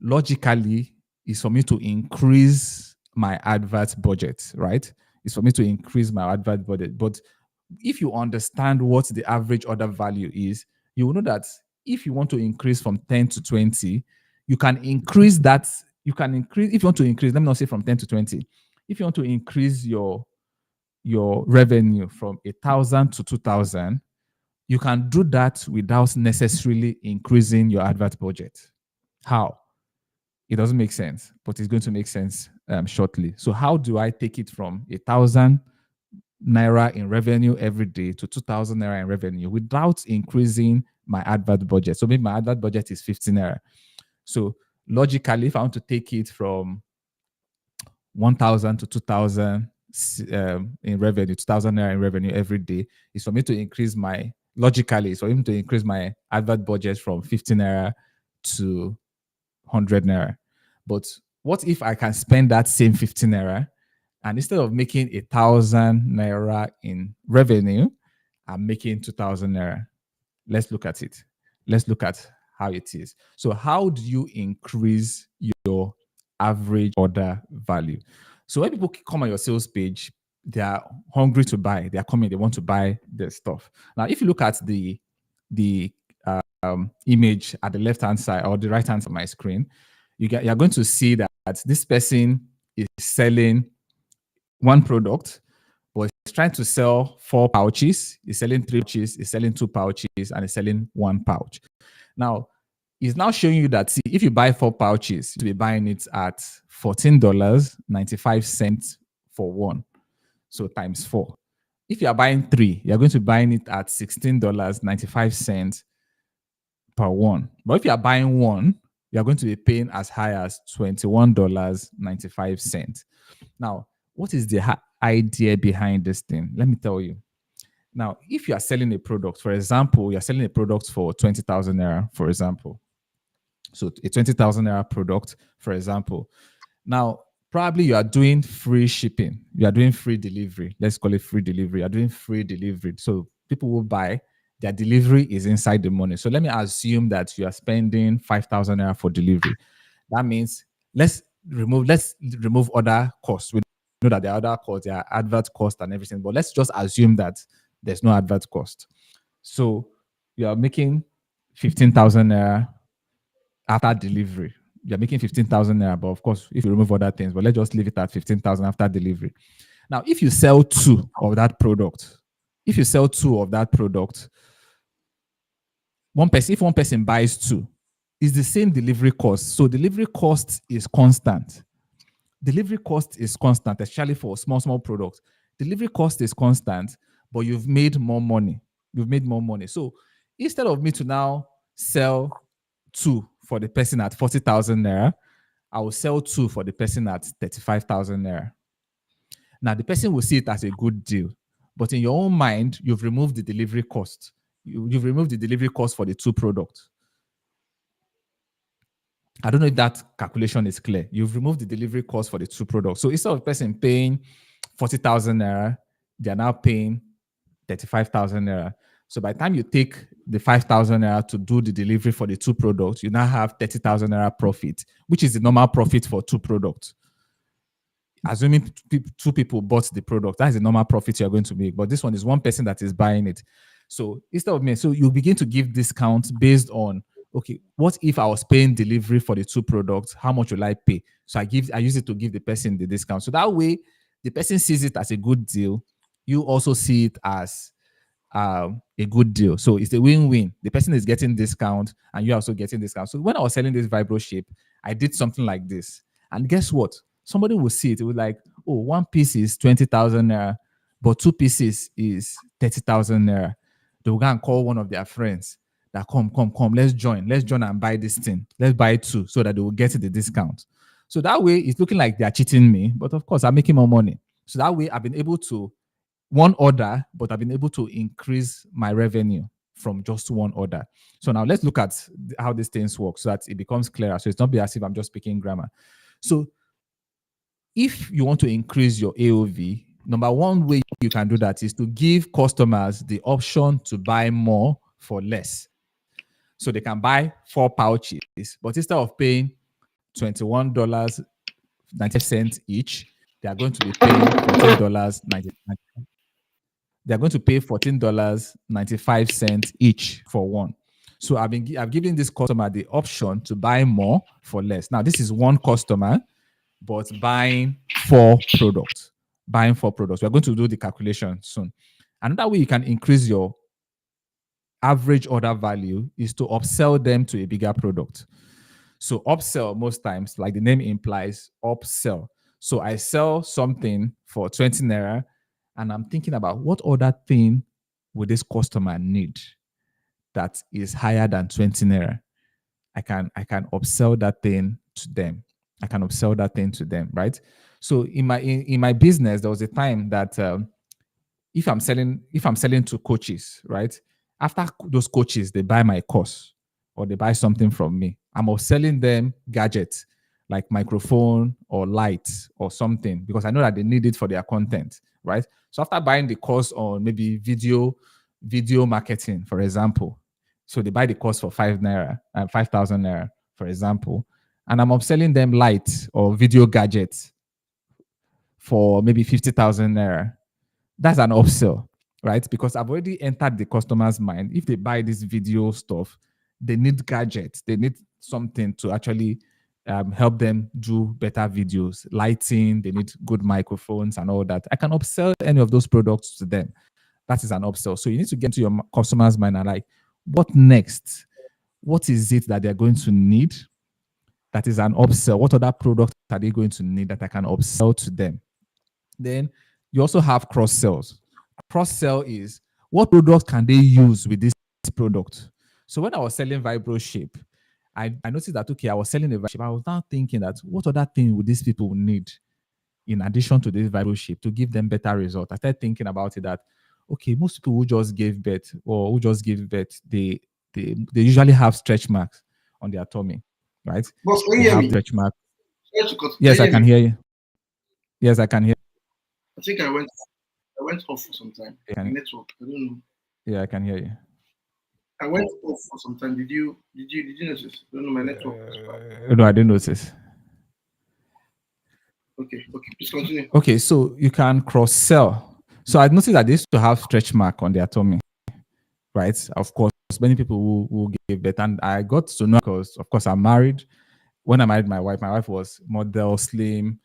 logically, is for me to increase my advert budget, right? It's for me to increase my advert budget. But if you understand what the average order value is, you will know that if you want to increase from 10 to 20, you can increase that. You can increase, if you want to increase, let me not say from 10 to 20. If you want to increase your revenue from 1,000 to 2,000, you can do that without necessarily increasing your advert budget. How? It doesn't make sense, but it's going to make sense shortly. So how do I take it from 1,000 naira in revenue every day to 2,000 naira in revenue without increasing my advert budget? So maybe my advert budget is 15 naira. So logically, if I want to take it from 1,000 to 2,000 in revenue, 2,000 naira in revenue every day, is for me to increase my, logically, it's for me to increase my advert budget from 50 naira to 100 naira. But what if I can spend that same 50 naira and instead of making 1,000 naira in revenue, I'm making 2,000 naira? Let's look at it. Let's look at how it is. So how do you increase your average order value? So when people come on your sales page, they are hungry to buy. They are coming. They want to buy the stuff. Now, if you look at the image at the left-hand side or the right-hand side of my screen, you're going to see that this person is selling one product, but he's trying to sell 4 pouches. He's selling 3 pouches, he's selling 2 pouches, and he's selling 1 pouch. Now, he's now showing you that, see, if you buy 4 pouches, you'll be buying it at $14.95 for one. So times 4. If you are buying 3, you're going to be buying it at $16.95 per one. But if you are buying 1, you're going to be paying as high as $21.95. Now, what is the idea behind this thing? Let me tell you. Now, if you are selling a product, for example, you're selling a product for 20,000 naira, for example. So a 20,000 naira product, for example. Now, probably you are doing free shipping. You are doing free delivery. Let's call it free delivery. You're doing free delivery. So people will buy, their delivery is inside the money. So let me assume that you are spending 5,000 naira for delivery. That means let's remove other costs. We know that there are other costs, there are advert costs and everything, but let's just assume that there's no advert cost. So you are making 15,000 naira after delivery. You're making 15,000 naira, but of course, if you remove other things, but let's just leave it at 15,000 after delivery. Now, if you sell 2 of that product, if one person buys 2, it's the same delivery cost. So delivery cost is constant. Delivery cost is constant, especially for small products. Delivery cost is constant, but you've made more money. So instead of me to now sell 2 for the person at 40,000 naira, I will sell 2 for the person at 35,000 naira. Now, the person will see it as a good deal, but in your own mind, you've removed the delivery cost. You've removed the delivery cost for the 2 products. I don't know if that calculation is clear. You've removed the delivery cost for the 2 products. So instead of a person paying 40,000 naira, they're now paying 35,000 naira. So by the time you take the 5,000 naira to do the delivery for the 2 products, you now have 30,000 naira profit, which is the normal profit for 2 products. Assuming 2 people bought the product, that is the normal profit you're going to make. But this one is one person that is buying it. So instead of me, so you begin to give discounts based on, okay, what if I was paying delivery for the 2 products? How much will I pay? So I use it to give the person the discount. So that way, the person sees it as a good deal. You also see it as a good deal. So it's a win-win. The person is getting discount and you're also getting discount. So when I was selling this Vibro shape, I did something like this. And guess what? Somebody will see it. It will like, oh, one piece is 20,000 naira, but two pieces is 30,000 naira. They will go and call one of their friends that come, let's join. Let's join and buy this thing. Let's buy two so that they will get the discount. So that way it's looking like they're cheating me, but of course I'm making more money. So that way I've been able to one order, but I've been able to increase my revenue from just one order. So now let's look at how these things work so that it becomes clearer. So it's not be as if I'm just speaking grammar. So if you want to increase your AOV, number one way you can do that is to give customers the option to buy more for less. So they can buy 4 pouches, but instead of paying $21.95 each, they are going to be paying $14.95. They're going to pay $14.95 each for one. So I've given this customer the option to buy more for less. Now, this is one customer, but buying 4 products. Buying 4 products. We're going to do the calculation soon. Another way you can increase your average order value is to upsell them to a bigger product. So upsell, most times, like the name implies, upsell. So I sell something for 20 naira, and I'm thinking about what other thing would this customer need that is higher than 20 naira. I can upsell that thing to them. I can upsell that thing to them, right? So in my business, there was a time that if I'm selling to coaches, right? After those coaches, they buy my course or they buy something from me. I'm selling them gadgets like microphone or lights or something because I know that they need it for their content, right? So after buying the course on maybe video marketing, for example, so they buy the course for 5,000 naira, for example, and I'm upselling them lights or video gadgets for maybe 50,000 naira. That's an upsell, right? Because I've already entered the customer's mind. If they buy this video stuff, they need gadgets. They need something to actually help them do better videos, lighting. They need good microphones and all that. I can upsell any of those products to them. That is an upsell. So you need to get to your customer's mind and like, what next? What is it that they're going to need? That is an upsell. What other product are they going to need that I can upsell to them? Then you also have cross sells. Cross sell is what product can they use with this product? So when I was selling Vibro Shape, I noticed that, okay, I was selling a Vibro Shape. I was now thinking that what other thing would these people need in addition to this Vibro Shape to give them better results? I started thinking about it that, okay, most people who just gave birth or who just give birth, they usually have stretch marks on their tummy, right? Boss, can They you hear have me? stretch marks. Can Yes, you I hear can me? hear you. Yes, I can hear I think I went off for some time. you. My network. I don't know. Yeah, I can hear you. I went off for some time. Did you notice? I don't know. My network was bad. No, I didn't notice. Okay. Please continue. Okay, so you can cross sell. So I noticed that they used to have stretch mark on their tummy, right? Of course, many people who gave birth, and I got to know because, of course, I'm married. When I married my wife was model, slim,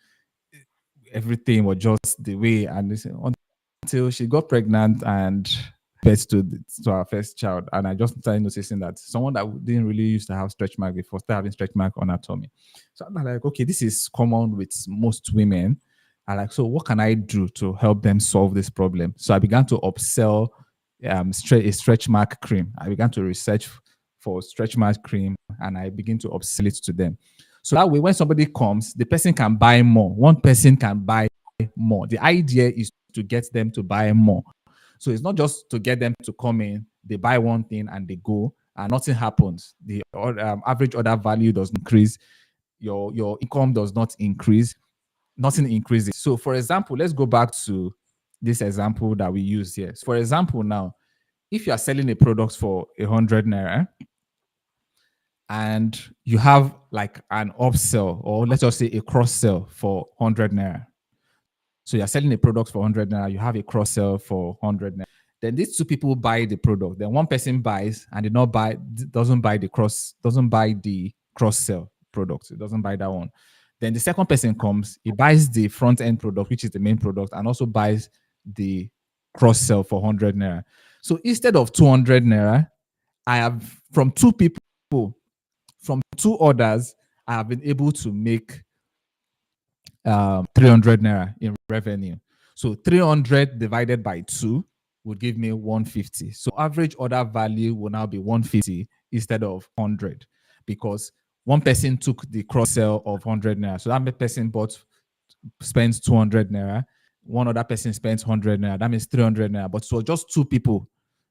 everything was just the way, and until she got pregnant and birth to our first child, and I just started noticing that someone that didn't really used to have stretch mark before started having stretch mark on her tummy. So I'm like, okay, this is common with most women. I like, so what can I do to help them solve this problem? So I began to upsell a stretch mark cream. I began to research for stretch mark cream, and I begin to upsell it to them. So that way, when somebody comes, the person can buy more. One person can buy more. The idea is to get them to buy more. So it's not just to get them to come in, they buy one thing and they go, and nothing happens. The average order value does increase. Your income does not increase. Nothing increases. So, for example, let's go back to this example that we use here. For example, now, if you are selling a product for 100 naira and you have like an upsell, or let's just say a cross sell for 100 naira. So you're selling a product for 100 naira, you have a cross sell for 100 naira. Then these two people buy the product. Then one person buys and doesn't buy the cross sell product. It doesn't buy that one. Then the second person comes, he buys the front end product, which is the main product, and also buys the cross sell for 100 naira. So instead of 200 naira, I have from two orders, I have been able to make 300 naira in revenue. So 300 divided by 2 would give me 150. So average order value will now be 150 instead of 100, because one person took the cross sell of 100 naira. So that person spends 200 naira. One other person spends 100 naira. That means 300 naira. But so just two people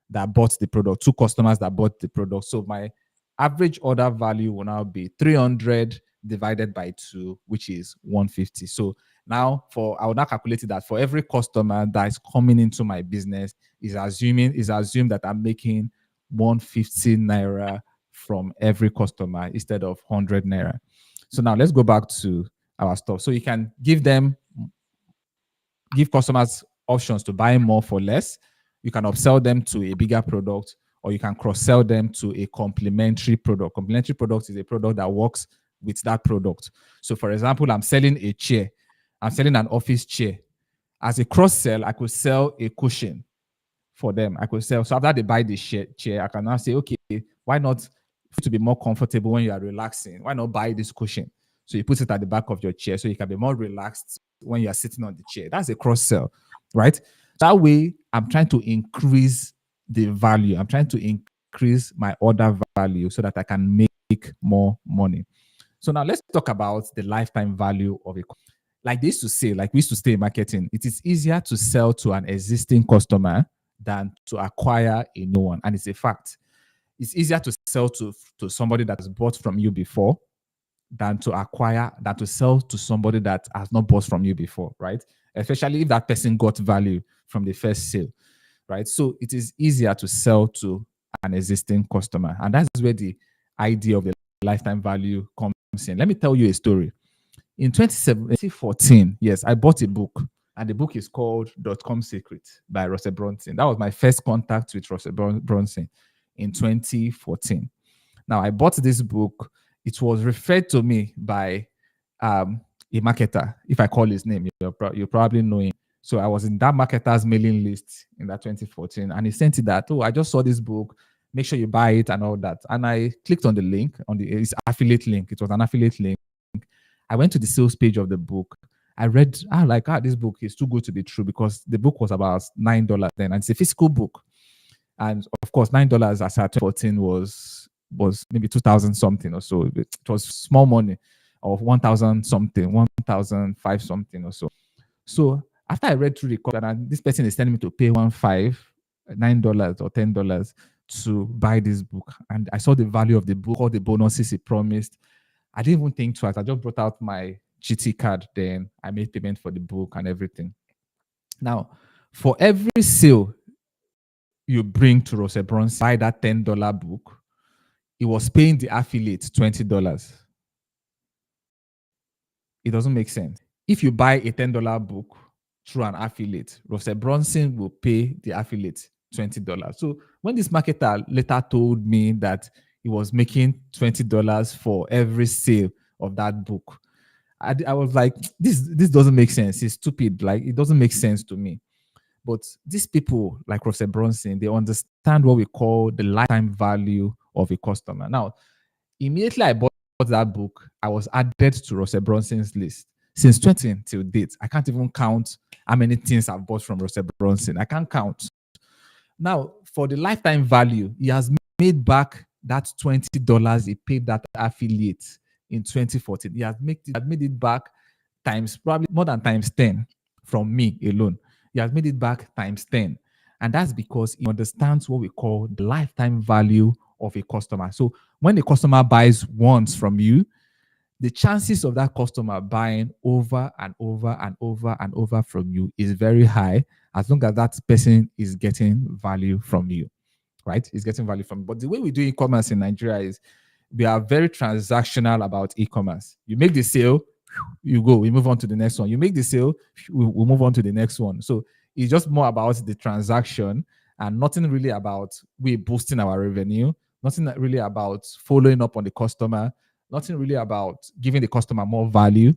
that bought the product, two customers that bought the product. So my average order value will now be 300 divided by 2, which is 150. So now I will now calculate that for every customer that is coming into my business is assumed that I'm making 150 naira from every customer instead of 100 naira. So now let's go back to our stuff. So you can give customers options to buy more for less. You can upsell them to a bigger product, or you can cross-sell them to a complementary product. Complementary product is a product that works with that product. So for example, I'm selling a chair. I'm selling an office chair. As a cross-sell, I could sell a cushion for them. I could sell. So after they buy the chair, I can now say, okay, why not, to be more comfortable when you are relaxing, why not buy this cushion? So you put it at the back of your chair so you can be more relaxed when you are sitting on the chair. That's a cross sell, right? That way, I'm trying to increase the value. I'm trying to increase my order value so that I can make more money. So now let's talk about the lifetime value of a, like they used to say, like we used to say in marketing, it is easier to sell to an existing customer than to acquire a new one. And it's a fact. It's easier to sell to somebody that has bought from you before than to sell to somebody that has not bought from you before, right? Especially if that person got value from the first sale, right? So it is easier to sell to an existing customer. And that's where the idea of the lifetime value comes in. Let me tell you a story. In 2014, yes, I bought a book, and the book is called .com Secret by Russell Brunson. That was my first contact with Russell Brunson in 2014. Now, I bought this book. It was referred to me by a marketer. If I call his name, you probably know him. So I was in that marketer's mailing list in that 2014, and he sent it that, oh, I just saw this book. Make sure you buy it and all that. And I clicked on the link, it's affiliate link. It was an affiliate link. I went to the sales page of the book. I read, this book is too good to be true, because the book was about $9 then, and it's a physical book. And of course, $9 as at 2014 was maybe 2,000 something or so. It was small money, of 1,000 something, 1,005 something or so. So after I read through the code, and this person is telling me to pay $9 or $10 to buy this book, and I saw the value of the book, all the bonuses he promised. I didn't even think twice. I just brought out my GT card. Then I made payment for the book and everything. Now, for every sale you bring to Russell Brunson, buy that $10 book, he was paying the affiliate $20. It doesn't make sense. If you buy a $10 book through an affiliate, Russell Brunson will pay the affiliate $20. So when this marketer later told me that he was making $20 for every sale of that book, I was like, this doesn't make sense. It's stupid. Like, it doesn't make sense to me. But these people like Russell Brunson, they understand what we call the lifetime value of a customer. Now, immediately I bought that book, I was added to Russell Brunson's list. Since 20 till date, I can't even count how many things I've bought from Russell Brunson. I can't count. Now, for the lifetime value, he has made back that $20 he paid that affiliate in 2014. He had made it back times, probably more than times 10 from me alone. He has made it back times 10. And that's because he understands what we call the lifetime value of a customer. So when the customer buys once from you, the chances of that customer buying over and over and over and over from you is very high, as long as that person is getting value from you, right? Is getting value from you. But the way we do e-commerce in Nigeria is we are very transactional about e-commerce. You make the sale, you go, we move on to the next one. You make the sale, we move on to the next one. So it's just more about the transaction and nothing really about we boosting our revenue, nothing really about following up on the customer, nothing really about giving the customer more value,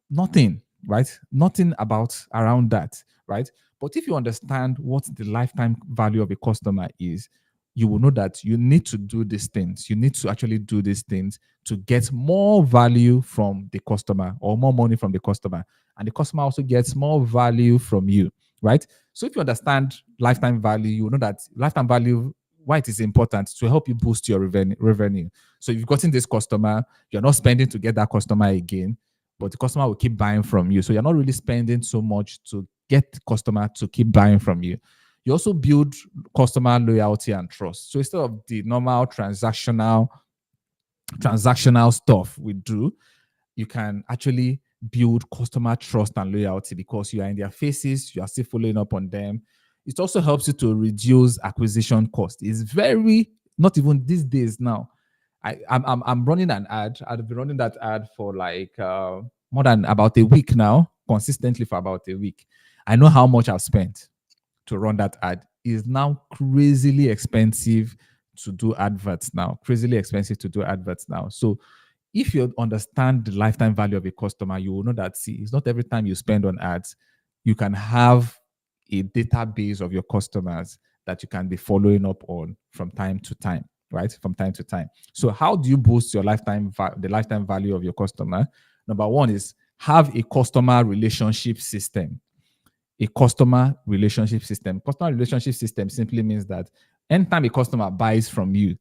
nothing, right? Nothing about around that, right? But if you understand what the lifetime value of a customer is, you will know that you need to do these things. You need to actually do these things to get more value from the customer or more money from the customer. And the customer also gets more value from you, right? So if you understand lifetime value, you know that lifetime value, why it is important to help you boost your revenue. So if you've gotten this customer, you're not spending to get that customer again, but the customer will keep buying from you. So you're not really spending so much to get the customer to keep buying from you. You also build customer loyalty and trust. So instead of the normal transactional stuff we do, you can actually build customer trust and loyalty because you are in their faces, you are still following up on them. It also helps you to reduce acquisition cost. It's very, not even these days now. I'm running an ad. I've been running that ad for like more than about a week now, consistently for about a week. I know how much I've spent to run that ad. Is now crazily expensive to do adverts now. Crazily expensive to do adverts now. So if you understand the lifetime value of a customer, you will know that, see, it's not every time you spend on ads, you can have a database of your customers that you can be following up on from time to time, right? From time to time. So how do you boost your the lifetime value of your customer? Number one is have a customer relationship system. A customer relationship system. Customer relationship system simply means that anytime a customer buys from you,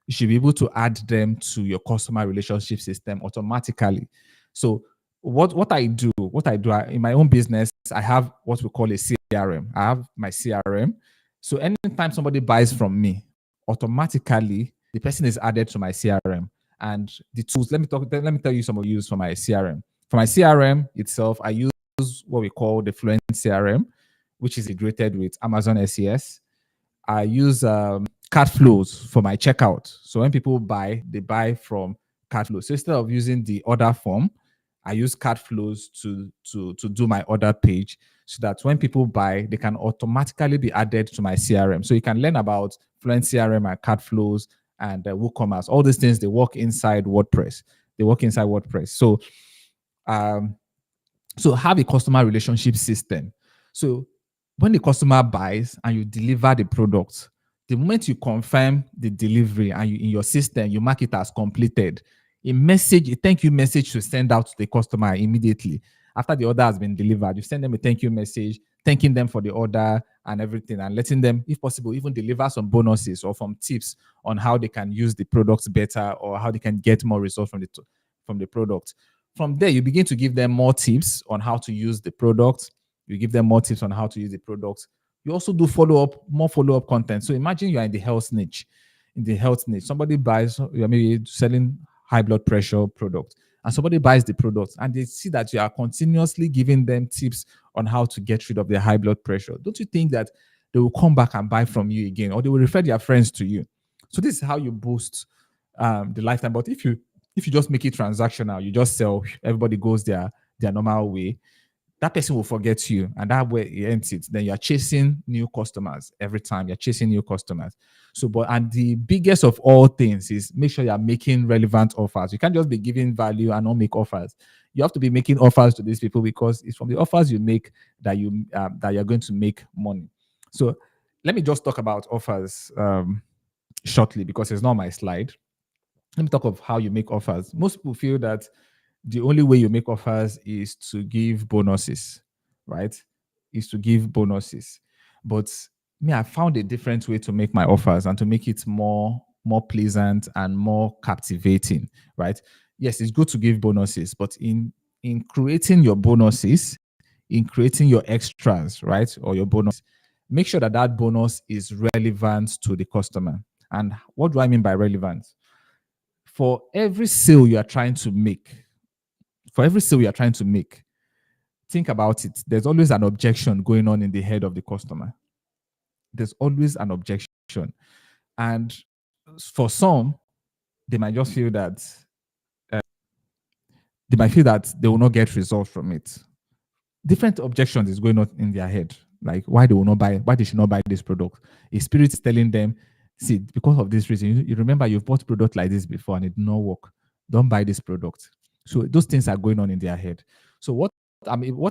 you should be able to add them to your customer relationship system automatically. So what I do in my own business, I have what we call a CRM. I have my CRM. So anytime somebody buys from me, automatically the person is added to my CRM. And the tools, let me tell you some of the use for my CRM. For my CRM itself, I use what we call the Fluent CRM, which is integrated with Amazon SES. I use cart flows for my checkout. So when people buy, they buy from cart flows. So instead of using the order form, I use cart flows to do my order page so that when people buy, they can automatically be added to my CRM. So you can learn about Fluent CRM and cart flows and WooCommerce. All these things, they work inside WordPress. They work inside WordPress. Um, so have a customer relationship system. So when the customer buys and you deliver the product, the moment you confirm the delivery and in your system, you mark it as completed, a thank you message to send out to the customer immediately. After the order has been delivered, you send them a thank you message, thanking them for the order and everything, and letting them, if possible, even deliver some bonuses or some tips on how they can use the products better or how they can get more results from the product. From there, you begin to give them more tips on how to use the product. You give them more tips on how to use the product. You also do more follow-up content. So imagine you are in the health niche. In the health niche, somebody buys, you're maybe selling high blood pressure product, and somebody buys the product and they see that you are continuously giving them tips on how to get rid of their high blood pressure. Don't you think that they will come back and buy from you again, or they will refer their friends to you? So this is how you boost the lifetime. But if you just make it transactional, you just sell, everybody goes their normal way, that person will forget you, and that way it ends it. Then you're chasing new customers every time. You're chasing new customers. And the biggest of all things is make sure you're making relevant offers. You can't just be giving value and not make offers. You have to be making offers to these people because it's from the offers you make that you're going to make money. So let me just talk about offers shortly because it's not my slide. Let me talk of how you make offers. Most people feel that the only way you make offers is to give bonuses, right? Is to give bonuses. But me, I found a different way to make my offers and to make it more pleasant and more captivating, right? Yes, it's good to give bonuses, but in creating your bonuses, in creating your extras, right, or your bonus, make sure that that bonus is relevant to the customer. And what do I mean by relevant? For every sale you are trying to make, think about it. There's always an objection going on in the head of the customer. There's always an objection. And for some, they might just feel that they will not get results from it. Different objections is going on in their head, like why they should not buy this product. A spirit is telling them, see, because of this reason, you remember you've bought product like this before and it did not work. Don't buy this product. So those things are going on in their head. So what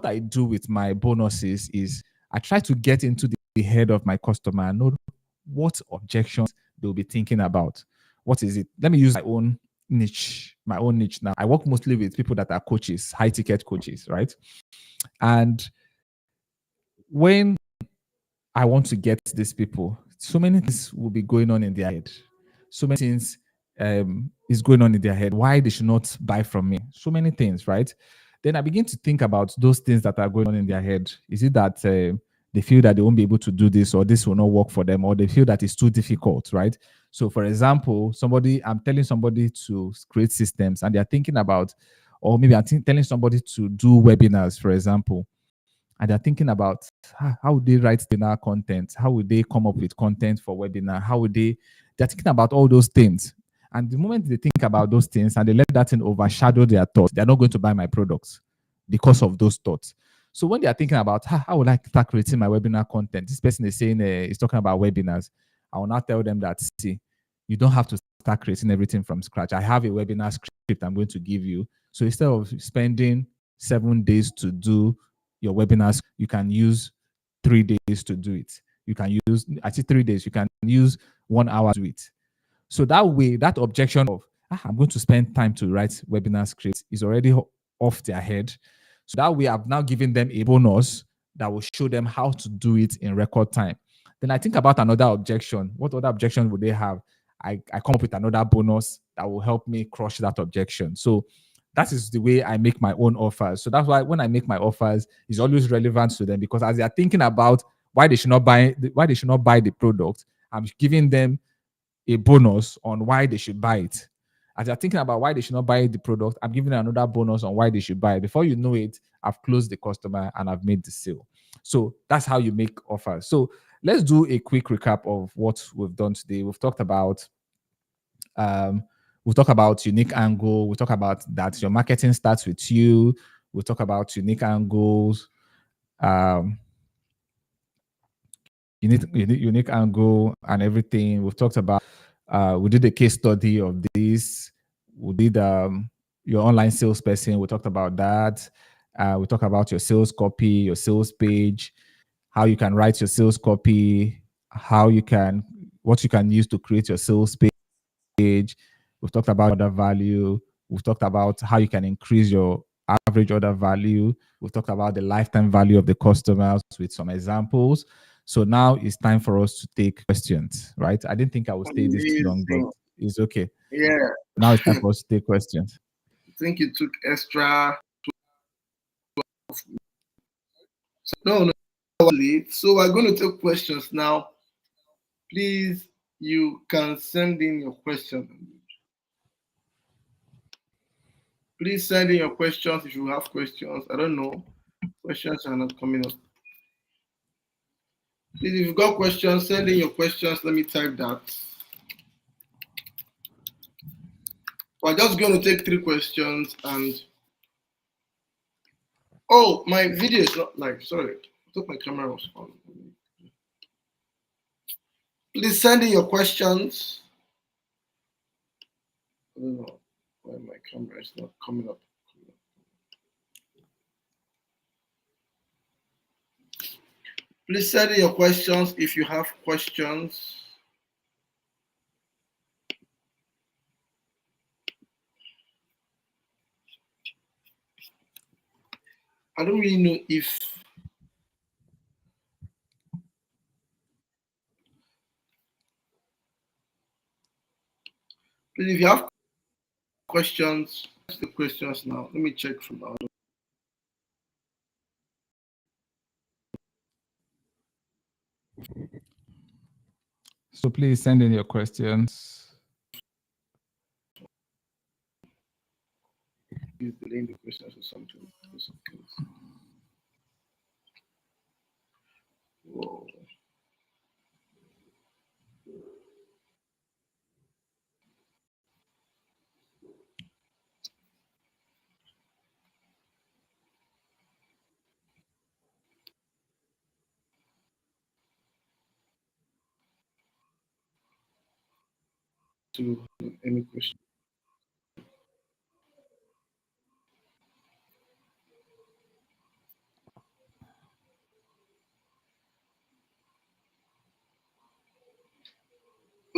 I do with my bonuses is I try to get into the head of my customer and know what objections they'll be thinking about. What is it? Let me use my own niche now. I work mostly with people that are coaches, high ticket coaches, right? And when I want to get these people, so many things will be going on in their head. So many things is going on in their head. Why they should not buy from me? So many things, right? Then I begin to think about those things that are going on in their head. Is it that they feel that they won't be able to do this, or this will not work for them, or they feel that it's too difficult, right? So, for example, I'm telling somebody to create systems, and they're thinking about, or maybe telling somebody to do webinars, for example, and they're thinking about how would they write webinar content, how would they come up with content for webinar, how would they're thinking about all those things. And the moment they think about those things and they let that thing overshadow their thoughts, they're not going to buy my products because of those thoughts. So when they're thinking about how would I start creating my webinar content, this person is saying is talking about webinars. I will not tell them that, see, you don't have to start creating everything from scratch. I have a webinar script I'm going to give you. So instead of spending 7 days to do your webinars, you can use 3 days to do it. You can use, I say 3 days, you can use 1 hour to do it. So that way, that objection of, I'm going to spend time to write webinar scripts is already off their head. So that way, I've now given them a bonus that will show them how to do it in record time. Then I think about another objection. What other objection would they have? I come up with another bonus that will help me crush that objection. So that is the way I make my own offers. So that's why when I make my offers, it's always relevant to them, because as they are thinking about why they should not buy the product, I'm giving them a bonus on why they should buy it. As they're thinking about why they should not buy the product, I'm giving them another bonus on why they should buy it. Before you know it, I've closed the customer and I've made the sale. So that's how you make offers. So let's do a quick recap of what we've done today. Um, we'll talk about unique angle. We'll talk about that your marketing starts with you. We'll talk about unique angles. Um, unique angle and everything. We've talked about, we did a case study of this. We did your online salesperson. We talked about that. We talked about your sales copy, your sales page, how you can write your sales copy, what you can use to create your sales page. We've talked about order value. We've talked about how you can increase your average order value. We've talked about the lifetime value of the customers with some examples. So now it's time for us to take questions, right? I didn't think I would stay this long, but Amazing. it's okay. Yeah. Now it's time for us to take questions. I think it took extra. No, no. So we're going to take questions now. Please, you can send in your question. Please send in your questions if you have questions. I don't know. Questions are not coming up. Please, if you've got questions, send in your questions. Let me type that. We're just going to take 3 questions and. Oh, my video is not live. Sorry. I thought my camera was on. Please send in your questions. I don't know why my camera is not coming up. Please send in your questions if you have questions. I don't really know if please, if you have questions, ask the questions now. Let me check from now. So please send in your questions. Please delaying the questions or something. Whoa. To any question.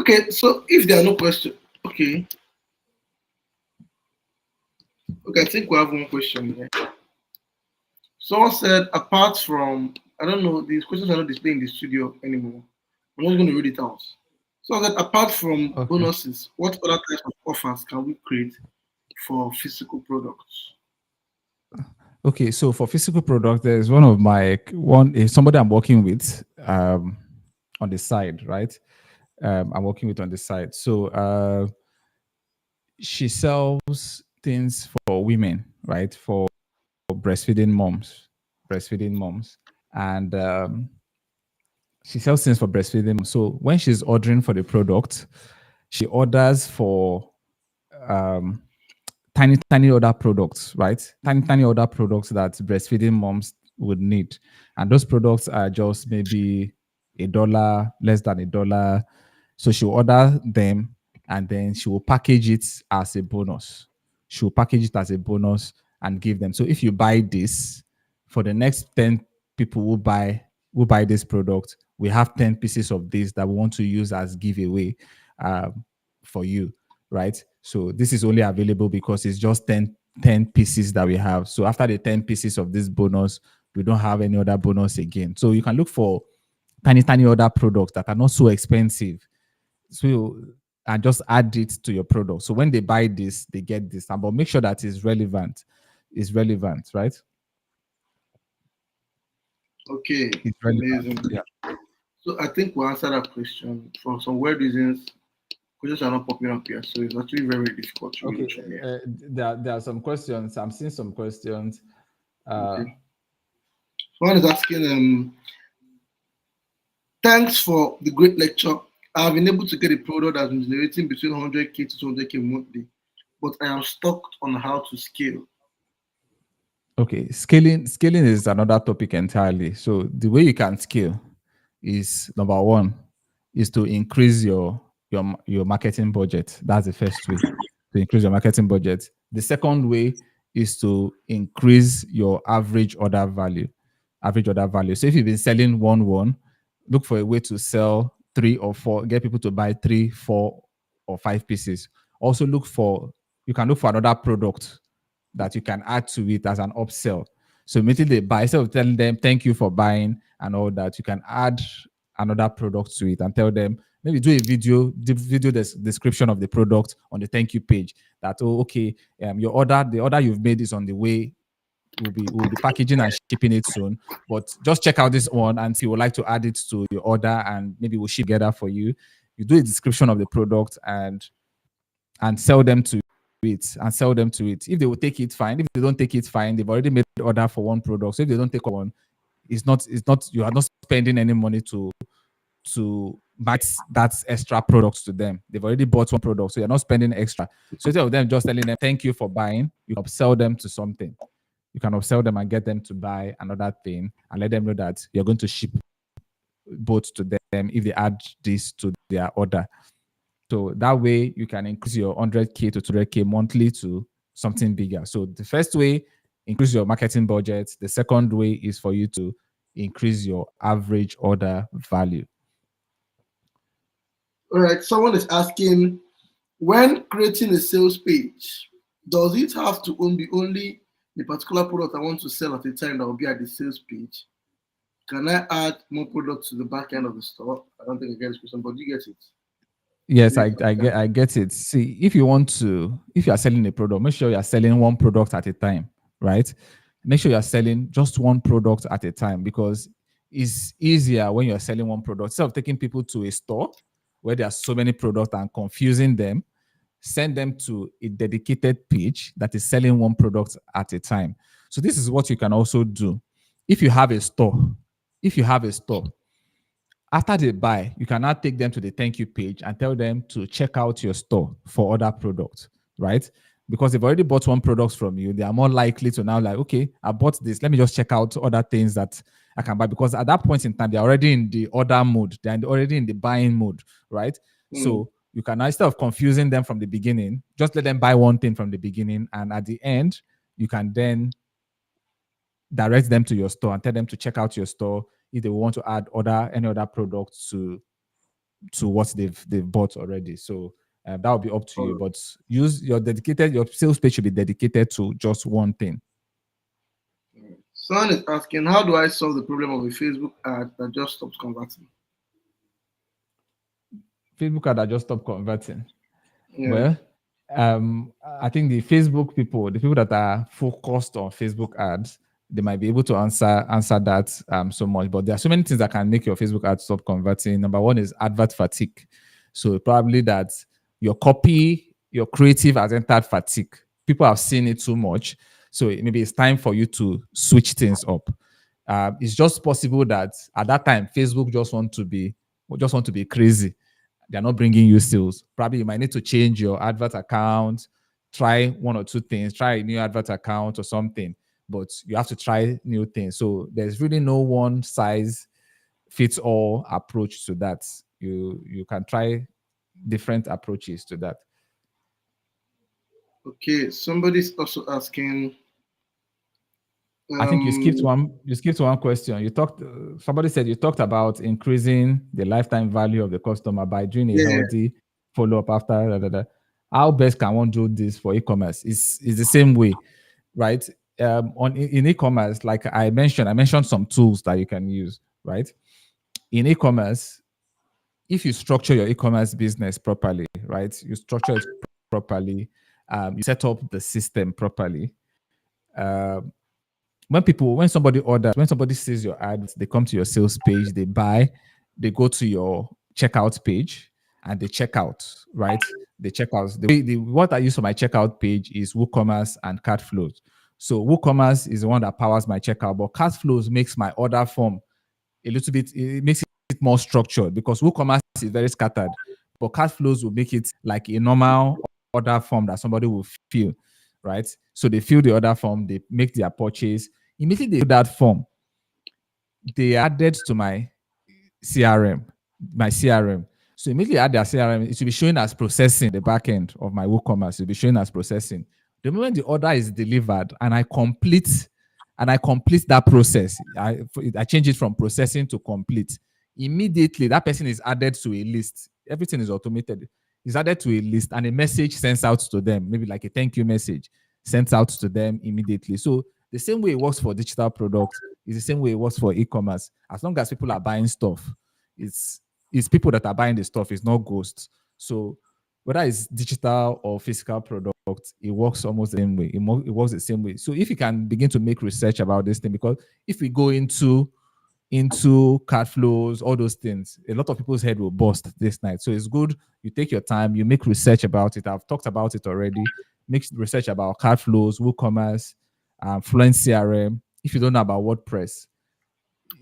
Okay, so if there are no questions, okay, okay, I think we have one question here. Someone said, apart from, I don't know, these questions are not displaying in the studio anymore. I'm not going to read it out. Someone said, apart from Okay. bonuses, what other types of offers can we create for physical products? Okay, so for physical product, there's one of my one somebody I'm working with on the side, right? I'm working with on the side. So she sells things for women, right? For breastfeeding moms, and she sells things for breastfeeding. So when she's ordering for the product, she orders for um, tiny other products, right? Tiny other products that breastfeeding moms would need, and those products are just maybe $1, less than $1. So she'll order them, and then she will package it as a bonus. She'll package it as a bonus and give them. So if you buy this, for the next 10 people who buy this product, we have 10 pieces of this that we want to use as giveaway for you, right? So this is only available because it's just 10 pieces that we have. So after the 10 pieces of this bonus, we don't have any other bonus again. So you can look for tiny other products that are not so expensive. So and just add it to your product. So when they buy this, they get this. But make sure that it's relevant. Is relevant, right? Okay, It's relevant. amazing. Yeah. So I think we answered that question. For some weird reasons, questions are not popping up here. So it's actually very, very difficult to read Okay. from here. There are some questions. I'm seeing some questions. Uh, Okay. Someone is asking, thanks for the great lecture. I've been able to get a product that's been generating between 100K to 200K monthly, but I am stuck on how to scale. Okay, scaling is another topic entirely. So the way you can scale is number one is to increase your marketing budget. That's the first way to increase your marketing budget. The second way is to increase your average order value. Average order value. So if you've been selling one, look for a way to sell three or four, get people to buy three, four, or five pieces. Also you can look for another product that you can add to it as an upsell. So immediately they buy, instead of telling them thank you for buying and all that, you can add another product to it and tell them, maybe do a video, description of the product on the thank you page. That, oh, okay, the order you've made is on the way. We'll be packaging and shipping it soon. But just check out this one and see. We'd like to add it to your order, and maybe we'll ship together for you. You do a description of the product and sell them to it. If they will take it, fine. If they don't take it, fine. They've already made the order for one product. So if they don't take one, it's not you are not spending any money to buy that extra products to them. They've already bought one product, so you're not spending extra. So instead of them just telling them thank you for buying, you can upsell them to something. You can upsell them and get them to buy another thing and let them know that you're going to ship both to them if they add this to their order. So that way you can increase your 100K to 200K monthly to something bigger. So the first way, increase your marketing budget. The second way is for you to increase your average order value. All right, someone is asking, when creating a sales page, does it have to be only the particular product I want to sell at a time that will be at the sales page? Can I add more products to the back end of the store? I don't think I get this question, but you get it. Yes, You I, get I get I get it. See, if you are selling a product, make sure you are selling one product at a time, right? Make sure you are selling just one product at a time, because it's easier when you're selling one product. Instead of taking people to a store where there are so many products and confusing them, send them to a dedicated page that is selling one product at a time. So this is what you can also do. If you have a store, if you have a store, after they buy, you can now take them to the thank you page and tell them to check out your store for other products, right? Because they've already bought one product from you, they are more likely to now like, okay, I bought this. Let me just check out other things that I can buy. Because at that point in time, they're already in the order mode, they're already in the buying mode, right? Mm. So you can now, instead of confusing them from the beginning, just let them buy one thing from the beginning, and at the end, you can then direct them to your store and tell them to check out your store if they want to add any other products to what they've bought already. So that will be up to you. Oh, But use your sales page should be dedicated to just one thing. someone is asking, how do I solve the problem of a Facebook ad that just stopped converting? Facebook ad that just stopped converting. Yeah. Well, I think the people that are focused on Facebook ads, they might be able to answer that so much. But there are so many things that can make your Facebook ad stop converting. Number one is advert fatigue. So probably that your copy, your creative has entered fatigue. People have seen it too much. So maybe it's time for you to switch things up. It's just possible that at that time Facebook just want to be crazy. They're not bringing you sales. Probably you might need to change your advert account, try one or two things, try a new advert account or something, but you have to try new things. So there's really no one size fits all approach to that. You can try different approaches to that. Okay. Somebody's also asking, I think um, you skipped one question. You talked somebody said you talked about increasing the lifetime value of the customer by doing a yeah, healthy follow-up after da, da, da. How best can one do this for e-commerce? Is the same way, right? In e-commerce, like I mentioned some tools that you can use, right? In e-commerce, if you structure your e-commerce business properly, right? You structure it properly, you set up the system properly. Um, when somebody orders, when somebody sees your ads, they come to your sales page, they buy, they go to your checkout page and they check out, right? They check out. What I use for my checkout page is WooCommerce and cart flows. So WooCommerce is the one that powers my checkout, but cart flows makes my order form a little bit, it makes it more structured because WooCommerce is very scattered, but cart flows will make it like a normal order form that somebody will fill, right? So they fill the order form, they make their purchase. Immediately they fill that form, they added to CRM, my CRM. So immediately add their CRM, it will be showing as processing the back end of my WooCommerce. It will be showing as processing. The moment the order is delivered and I complete that process, I change it from processing to complete. Immediately that person is added to a list. Everything is automated. Is added to a list and a message sends out to them, maybe like a thank you message sent out to them immediately. So the same way it works for digital products is the same way it works for e-commerce. As long as people are buying stuff, it's it's people that are buying the stuff, it's not ghosts. So whether it's digital or physical product, it works almost the same way. It works the same way. So if you can begin to make research about this thing, because if we go into card flows, all those things, a lot of people's head will burst this night. So it's good you take your time, you make research about it. I've talked about it already. Make research about card flows, WooCommerce, Fluent CRM. If you don't know about WordPress,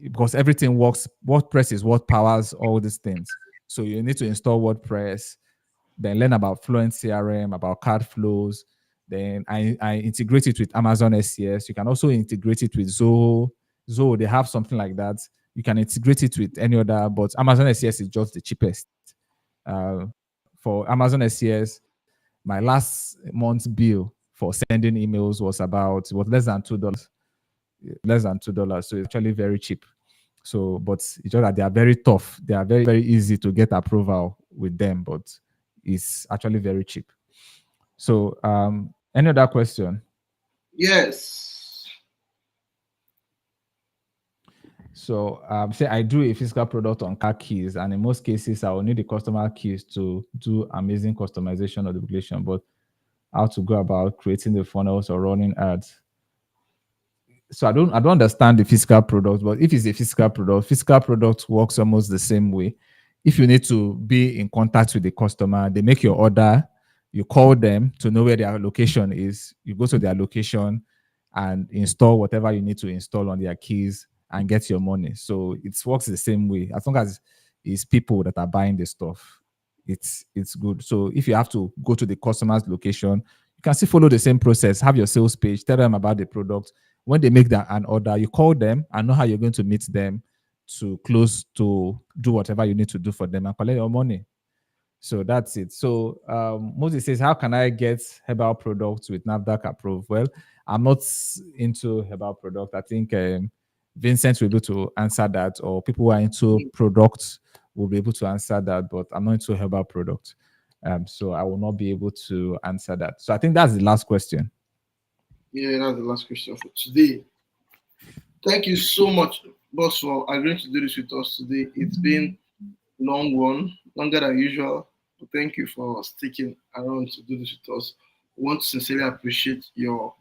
because everything works, WordPress is what powers all these things. So you need to install WordPress, then learn about Fluent CRM, about card flows. Then I integrate it with Amazon SES. You can also integrate it with Zoho. Zoho, they have something like that. You can integrate it with any other, but Amazon SES is just the cheapest. For Amazon SES, my last month's bill for sending emails was less than $2, less than $2. So it's actually very cheap. So, but it's just that they are very tough. They are very, very easy to get approval with them, but it's actually very cheap. So, any other question? yes. So, say I do a physical product on car keys, and in most cases, I will need the customer keys to do amazing customization of the application. But how to go about creating the funnels or running ads? So I don't understand the physical product, but if it's a physical product works almost the same way. If you need to be in contact with the customer, they make your order, you call them to know where their location is, you go to their location and install whatever you need to install on their keys and get your money. So it works the same way. As long as it's people that are buying the stuff, it's good. So if you have to go to the customer's location, you can still follow the same process, have your sales page, tell them about the product. When they make an order, you call them and know how you're going to meet them to close to do whatever you need to do for them and collect your money. So that's it. So Moses says, how can I get herbal products with NAFDAC approved? Well, I'm not into herbal product. I think Vincent will be able to answer that, or people who are into products will be able to answer that, but I'm not into herbal products. So I will not be able to answer that. So I think that's the last question. Yeah, that's the last question for today. Thank you so much, boss, for agreeing to do this with us today. It's been long one, longer than usual. But thank you for sticking around to do this with us. We want to sincerely appreciate your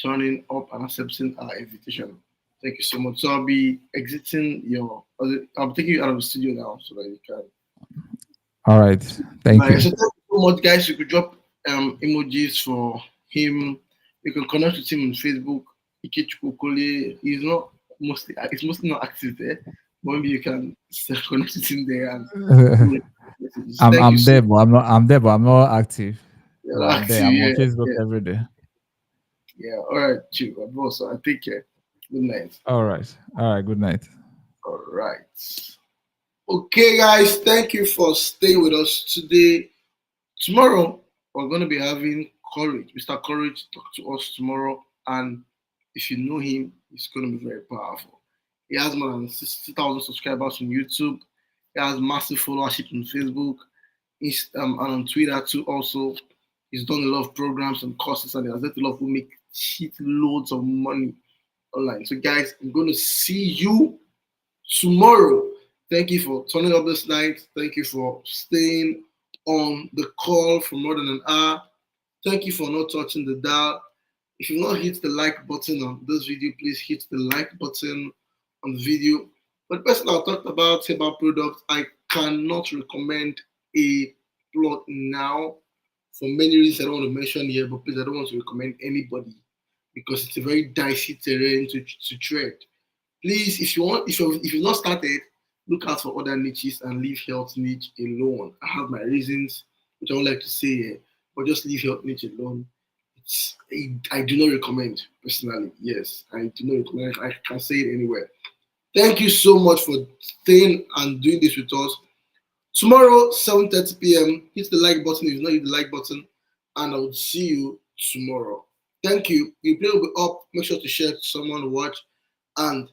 turning up and accepting our invitation. Thank you so much. So I'll be exiting I'll be taking you out of the studio now so that you can. All right. Thank Like, you. so thank you so much, guys. You could drop emojis for him. You can connect with him on Facebook. OKOLIE. He's mostly not active there. But maybe you can connect with him there and messages. Thank you I'm so there, much. but I'm there, but I'm not active. You're But I'm active, there. I'm on yeah, Facebook yeah, every day. yeah. All right, chill. Boss, I take care. Good night. All right. All right. Good night. All right. Okay, guys. Thank you for staying with us today. Tomorrow, we're going to be having Courage. Mr. Courage talk to us tomorrow. And if you know him, he's going to be very powerful. He has more than 60,000 subscribers on YouTube. He has massive followership on Facebook and on Twitter too. Also, he's done a lot of programs and courses, and he has let a lot of people make shit loads of money online. So, guys, I'm going to see you tomorrow. Thank you for turning up this night. Thank you for staying on the call for more than an hour. Thank you for not touching the dial. If you've not hit the like button on this video, please hit the like button on the video. But the person I talked about products, I cannot recommend a plot now for many reasons I don't want to mention here, but please, I don't want to recommend anybody because it's a very dicey terrain to tread. Please, if you've not started, look out for other niches and leave health niche alone. I have my reasons, which I don't like to say here, but just leave health niche alone. I do not recommend personally. Yes, I do not recommend. I can say it anywhere. Thank you so much for staying and doing this with us. Tomorrow, 7:30 p.m. Hit the like button if you not hit the like button, and I will see you tomorrow. Thank you. The play will be up. Make sure to share to someone to watch, and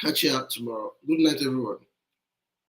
catch you out tomorrow. Good night, everyone.